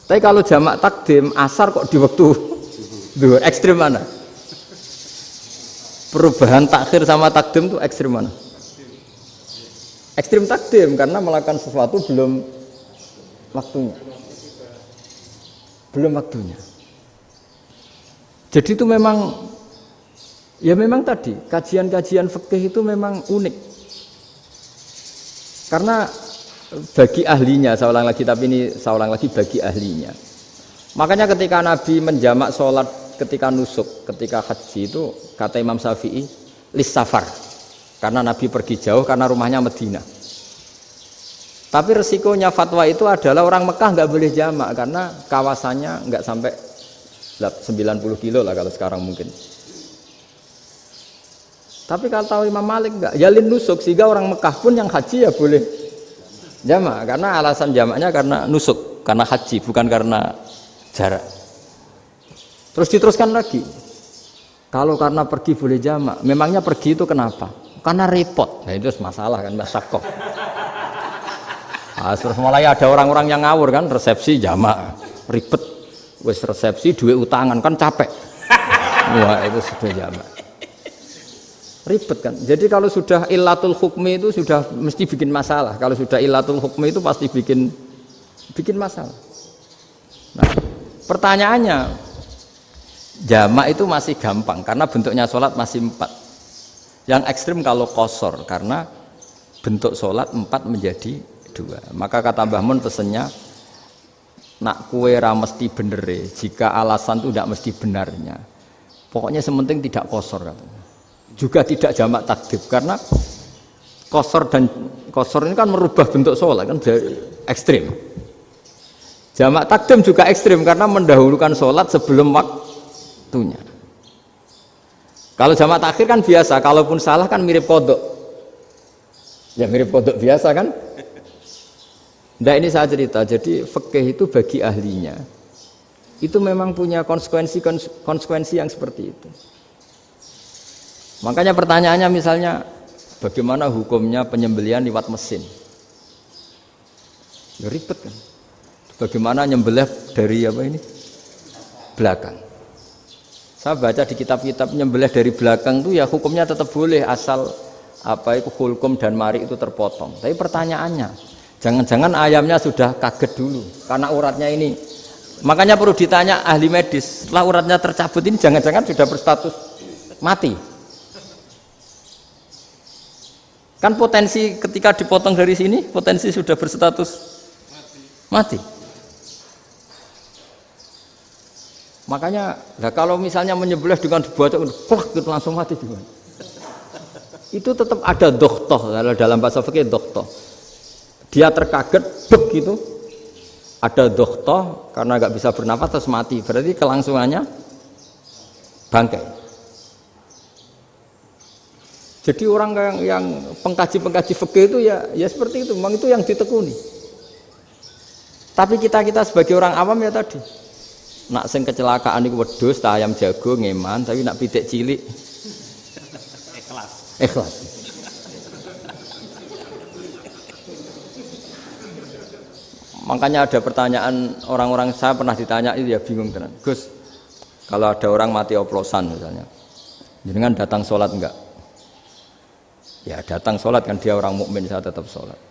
tapi kalau jamak takdim asar kok di waktu duhur ekstrim mana? Perubahan takhir sama takdim itu ekstrim mana? Ekstrim takdim karena melakukan sesuatu belum waktunya. Belum waktunya. Jadi itu memang ya memang tadi kajian-kajian fikih itu memang unik. Karena bagi ahlinya, saya ulang lagi tapi ini saya ulang lagi bagi ahlinya. Makanya ketika Nabi menjamak sholat ketika nusuk, ketika haji itu kata Imam Syafi'i lis safar. Karena Nabi pergi jauh karena rumahnya Madinah. Tapi resikonya fatwa itu adalah orang Mekah nggak boleh jamak karena kawasannya nggak sampai 90 kilo lah kalau sekarang mungkin. Tapi kalau tahu Imam Malik enggak, jalin nusuk sehingga orang Mekah pun yang haji ya boleh jamak karena alasan jamaknya karena nusuk, karena haji bukan karena jarak. Terus diteruskan lagi. Kalau karena pergi boleh jamak, memangnya pergi itu kenapa? Karena repot. Nah itu masalah kan masyakoh. Nah, terus mulai ada orang-orang yang ngawur kan resepsi jamak, ribet. Wes resepsi duit utangan kan capek. Wah itu sudah jamak. Ribet kan. Jadi kalau sudah illatul hukmi itu sudah mesti bikin masalah. Kalau sudah illatul hukmi itu pasti bikin masalah. Nah, pertanyaannya jamak itu masih gampang karena bentuknya sholat masih 4. Yang ekstrim kalau qasar karena bentuk sholat 4 menjadi 2. Maka kata Mbah Mun pesennya nak kue ra mesti benere jika alasan itu tidak mesti benarnya. Pokoknya sementing tidak qasar katanya. Juga tidak jamak takdim karena qasar ini kan merubah bentuk sholat kan ekstrim. Jamak takdim juga ekstrim karena mendahulukan sholat sebelum waktunya. Kalau jamak takhir kan biasa, kalaupun salah kan mirip kodok. Ya mirip kodok biasa kan. Nah ini saya cerita, jadi fikih itu bagi ahlinya itu memang punya konsekuensi yang seperti itu. Makanya pertanyaannya misalnya bagaimana hukumnya penyembelihan lewat mesin? Ya ribet kan. Bagaimana nyembelih dari apa ini? Belakang. Saya baca di kitab-kitab nyembelih dari belakang itu ya hukumnya tetap boleh asal apa itu hulkum dan mari itu terpotong. Tapi pertanyaannya, jangan-jangan ayamnya sudah kaget dulu karena uratnya ini. Makanya perlu ditanya ahli medis, setelah uratnya tercabut ini jangan-jangan sudah berstatus mati. Kan potensi ketika dipotong dari sini, potensi sudah berstatus mati. Makanya, kalau misalnya menyembelih dengan dibaca, plak gitu langsung mati juga. Itu tetap ada dokhtoh, kalau dalam bahasa fikih dokhtoh. Dia terkaget, begitu. Ada dokhtoh karena nggak bisa bernafas terus mati. Berarti kelangsungannya bangkai. Jadi orang yang pengkaji fikih itu ya seperti itu. Memang itu yang ditekuni. Tapi kita sebagai orang awam ya tadi. Nak sing kecelakaan iku wedhus, ayam jago ngeman, tapi nak pitik cilik ikhlas. Makanya ada pertanyaan orang-orang, saya pernah ditanya itu ya bingung tenan. Gus, kalau ada orang mati oplosan misalnya, jenengan datang sholat enggak? Ya datang sholat kan, dia orang mukmin, saya tetap sholat.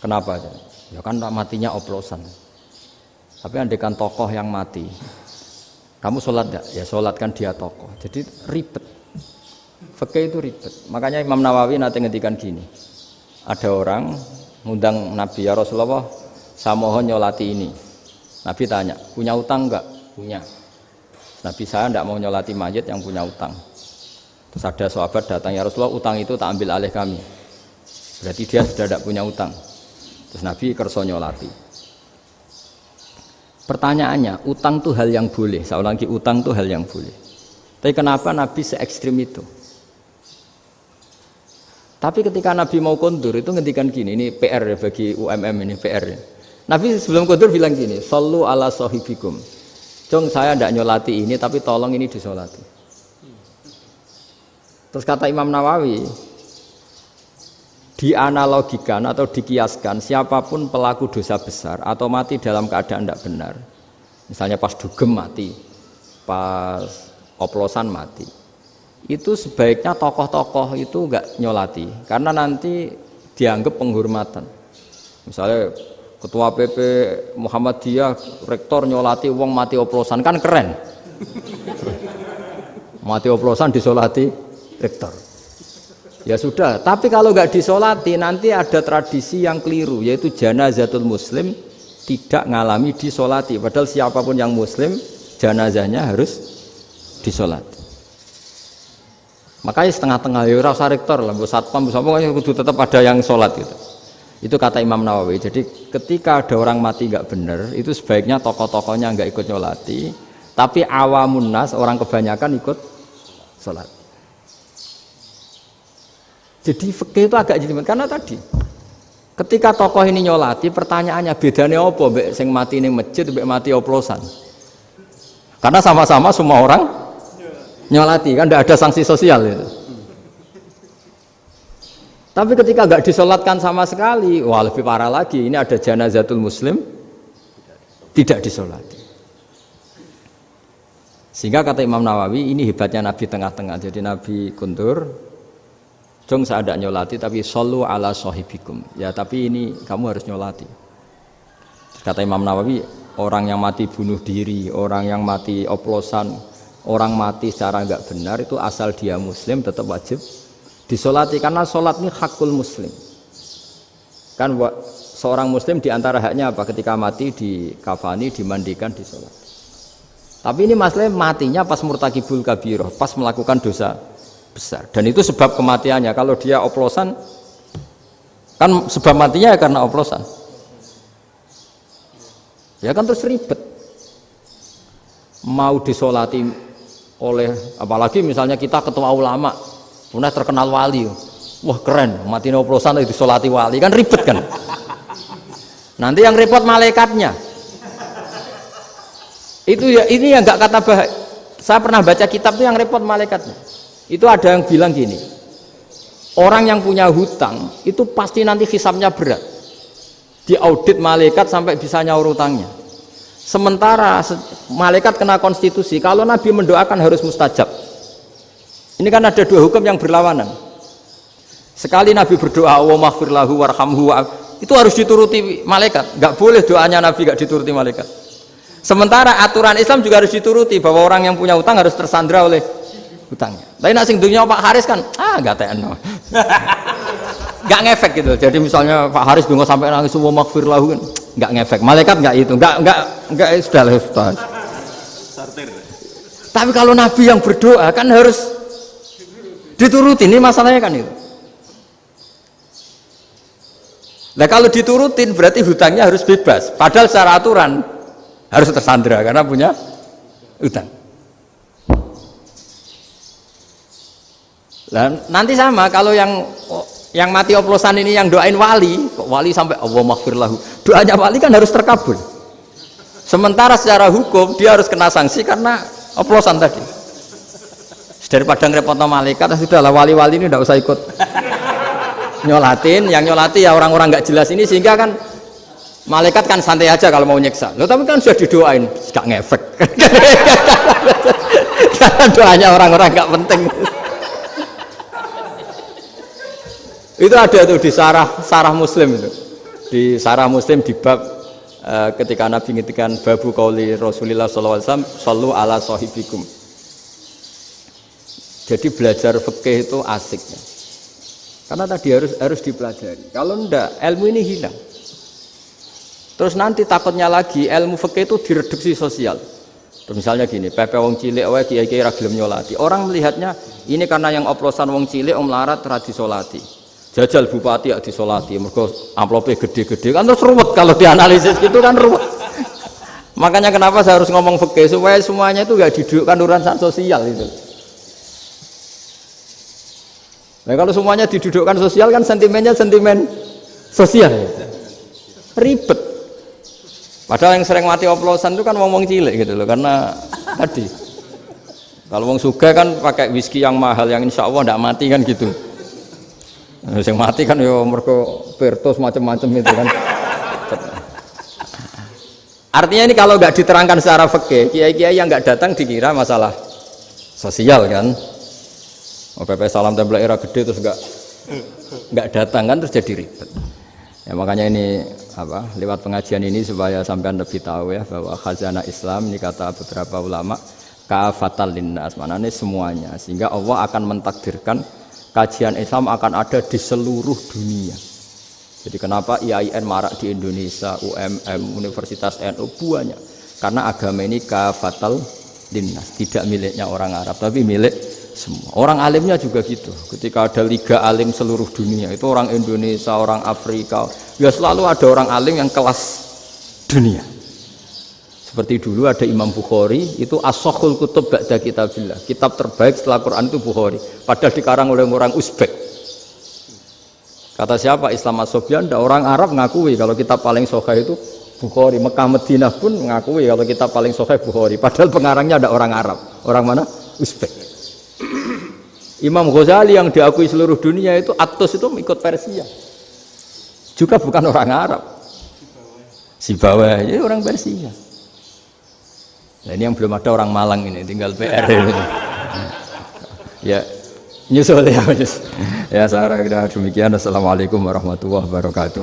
Kenapa? Ya kan matinya oplosan. Tapi andaikan tokoh yang mati, kamu sholat enggak? Ya sholat kan dia tokoh. Jadi ribet. Fikih itu ribet. Makanya Imam Nawawi nanti ngendikan gini. Ada orang ngundang Nabi, ya Rasulullah, saya mohon nyolati ini. Nabi tanya, punya utang enggak? Punya. Nabi, saya enggak mau nyolati mayit yang punya utang. Terus ada sahabat datang, ya Rasulullah, utang itu tak ambil alih kami. Berarti dia sudah tidak punya utang. Terus Nabi kerso nyolati. Pertanyaannya, utang itu hal yang boleh. Saya ulangi, utang itu hal yang boleh. Tapi kenapa Nabi se-ekstrim itu? Tapi ketika Nabi mau kondur itu ngendikan gini, ini PR ya bagi UMM ini PR ya. Nabi sebelum kondur bilang gini, sallu ala sahibikum. Jong saya tidak nyolati ini, tapi tolong ini disolati. Terus kata Imam Nawawi, dianalogikan atau dikiaskan siapapun pelaku dosa besar atau mati dalam keadaan tidak benar. Misalnya pas dugem mati, pas oplosan mati. Itu sebaiknya tokoh-tokoh itu enggak nyolati, karena nanti dianggap penghormatan. Misalnya Ketua PP Muhammadiyah, rektor nyolati wong mati oplosan, kan keren. Mati oplosan disolati rektor. Ya sudah, tapi kalau nggak disolati nanti ada tradisi yang keliru, yaitu janazatul muslim tidak ngalami disolati. Padahal siapapun yang muslim, janazahnya harus disolati. Makanya setengah-tengah ya rasa rektor lah, satpam pokoknya kudu tetap ada yang sholat gitu. Itu kata Imam Nawawi. Jadi ketika ada orang mati nggak benar, itu sebaiknya tokoh-tokohnya nggak ikut nyolati, tapi awamun nas, orang kebanyakan ikut sholat. Jadi fikih itu agak jelimet karena tadi ketika tokoh ini nyolati, pertanyaannya bedanya apa mbek sing mati ning masjid mbek mati oplosan? Karena sama-sama semua orang nyolati, kan tidak ada sanksi sosial itu. Tapi ketika nggak disolatkan sama sekali, wah lebih parah lagi. Ini ada janazatul muslim tidak disolati. Sehingga kata Imam Nawawi, ini hebatnya Nabi tengah-tengah. Jadi Nabi kundur, jong saya tidak nyolati, tapi sallu ala sahibikum. Ya tapi ini kamu harus nyolati. Kata Imam Nawawi, orang yang mati bunuh diri, orang yang mati oplosan, orang mati secara nggak benar itu asal dia muslim tetap wajib disolati, karena sholat ini hakul muslim. Kan seorang muslim diantara haknya apa? Ketika mati dikafani, dimandikan, disolati. Tapi ini masalah matinya pas murtakibul kabiroh, pas melakukan dosa besar. Dan itu sebab kematiannya. Kalau dia oplosan, kan sebab matinya ya karena oplosan. Ya kan terus ribet. Mau disolati oleh, apalagi misalnya kita ketua ulama, punya terkenal wali, wah keren, mati oplosan itu disolati wali, kan ribet kan? Nanti yang repot malaikatnya. Itu ya, ini yang nggak kata bahaya. Saya pernah baca kitab itu yang repot malaikatnya. Itu ada yang bilang gini, orang yang punya hutang itu pasti nanti hisabnya berat, diaudit malaikat sampai bisa nyaur hutangnya. Sementara malaikat kena konstitusi, kalau Nabi mendoakan harus mustajab. Ini kan ada dua hukum yang berlawanan. Sekali Nabi berdoa, Allahumma ighfir lahu warhamhu, itu harus dituruti malaikat. Enggak boleh doanya Nabi enggak dituruti malaikat. Sementara aturan Islam juga harus dituruti, bahwa orang yang punya utang harus tersandra oleh utangnya. Tapi nak sing dunia Pak Haris kan, enggak tekno. Enggak ngefek gitu. Jadi misalnya Pak Haris donga sampai nangis Allahumma ighfir lahu kan, enggak ngefek. Malaikat enggak itu, enggak sudah lah Ustaz. Sortir. Tapi kalau Nabi yang berdoa kan harus dituruti. Ini masalahnya kan itu. Nah kalau diturutin berarti hutangnya harus bebas. Padahal secara aturan harus tersandra karena punya hutang. Nah, nanti sama kalau yang mati oplosan ini yang doain wali, kok wali sampai Allahumma ighfir lahu. Doanya wali kan harus terkabul. Sementara secara hukum dia harus kena sanksi karena oplosan tadi. Daripada ngerepotno malaikat, sudahlah wali-wali ini tidak usah ikut nyolatin, yang nyolati ya orang-orang nggak jelas ini, sehingga kan malaikat kan santai aja kalau mau nyiksa. Loh tapi kan sudah didoain, nggak ngefek. Karena doanya orang-orang nggak penting. Itu ada tuh di sarah Muslim itu. Di sarah Muslim di bab ketika Nabi ngintikan babu qauli Rasulullah sallallahu alaihi wasallam, sallu ala sahibikum. Jadi belajar fikih itu asik ya. Karena tadi harus dipelajari. Kalau enggak, ilmu ini hilang. Terus nanti takutnya lagi ilmu fikih itu direduksi sosial. Terus misalnya gini, pepe wong cilik wae kiai-kiai ra gelem nyolati. Orang melihatnya ini karena yang oplosan wong cilik om larat ra disolati. Jajal bupati ya disolati, mergo amplopnya gede-gede kan terus ruwet kalau dianalisis gitu kan ruwet. Makanya kenapa saya harus ngomong fikih supaya semuanya itu enggak didudukkan urusan sosial itu. Nah kalau semuanya didudukkan sosial kan sentimennya sentimen sosial, ribet. Padahal yang sering mati oplosan itu kan wong cilik gitu loh, karena tadi kalau wong sugih kan pakai whisky yang mahal yang insya Allah tidak mati kan gitu. Yang mati kan ya mergo Virtus macam-macam itu kan. Artinya ini kalau nggak diterangkan secara fikih, kiai-kiai yang nggak datang dikira masalah sosial kan. PP salam tempel era gede terus enggak datang kan terus jadi ribet. Ya makanya ini lewat pengajian ini supaya sampean lebih tahu ya bahwa khazanah Islam ini kata beberapa ulama kafatal linnas, maknanya semuanya, sehingga Allah akan mentakdirkan kajian Islam akan ada di seluruh dunia. Jadi kenapa IAIN marak di Indonesia, UMM, Universitas NU banyak, karena agama ini kafatal linnas, tidak miliknya orang Arab tapi milik semua. Orang alimnya juga gitu. Ketika ada liga alim seluruh dunia, itu orang Indonesia, orang Afrika, ya selalu ada orang alim yang kelas dunia. Seperti dulu ada Imam Bukhari, itu as-sakhul kutub ba'da kitabillah. Kitab terbaik setelah Quran itu Bukhari. Padahal dikarang oleh orang Uzbek. Kata siapa? Islam As-Sobyan, orang Arab ngakui kalau kitab paling sahih itu Bukhari. Mekah Madinah pun mengakui kalau kitab paling sahih Bukhari. Padahal pengarangnya ada orang Arab. Orang mana? Uzbek. Imam Ghazali yang diakui seluruh dunia itu Atos itu ikut Persia, juga bukan orang Arab, Sibawayh ya orang Persia. Nah, ini yang belum ada orang Malang ini, tinggal PR ini. Ya nyusul ya, ya Sarah, demikian. Assalamualaikum warahmatullahi wabarakatuh.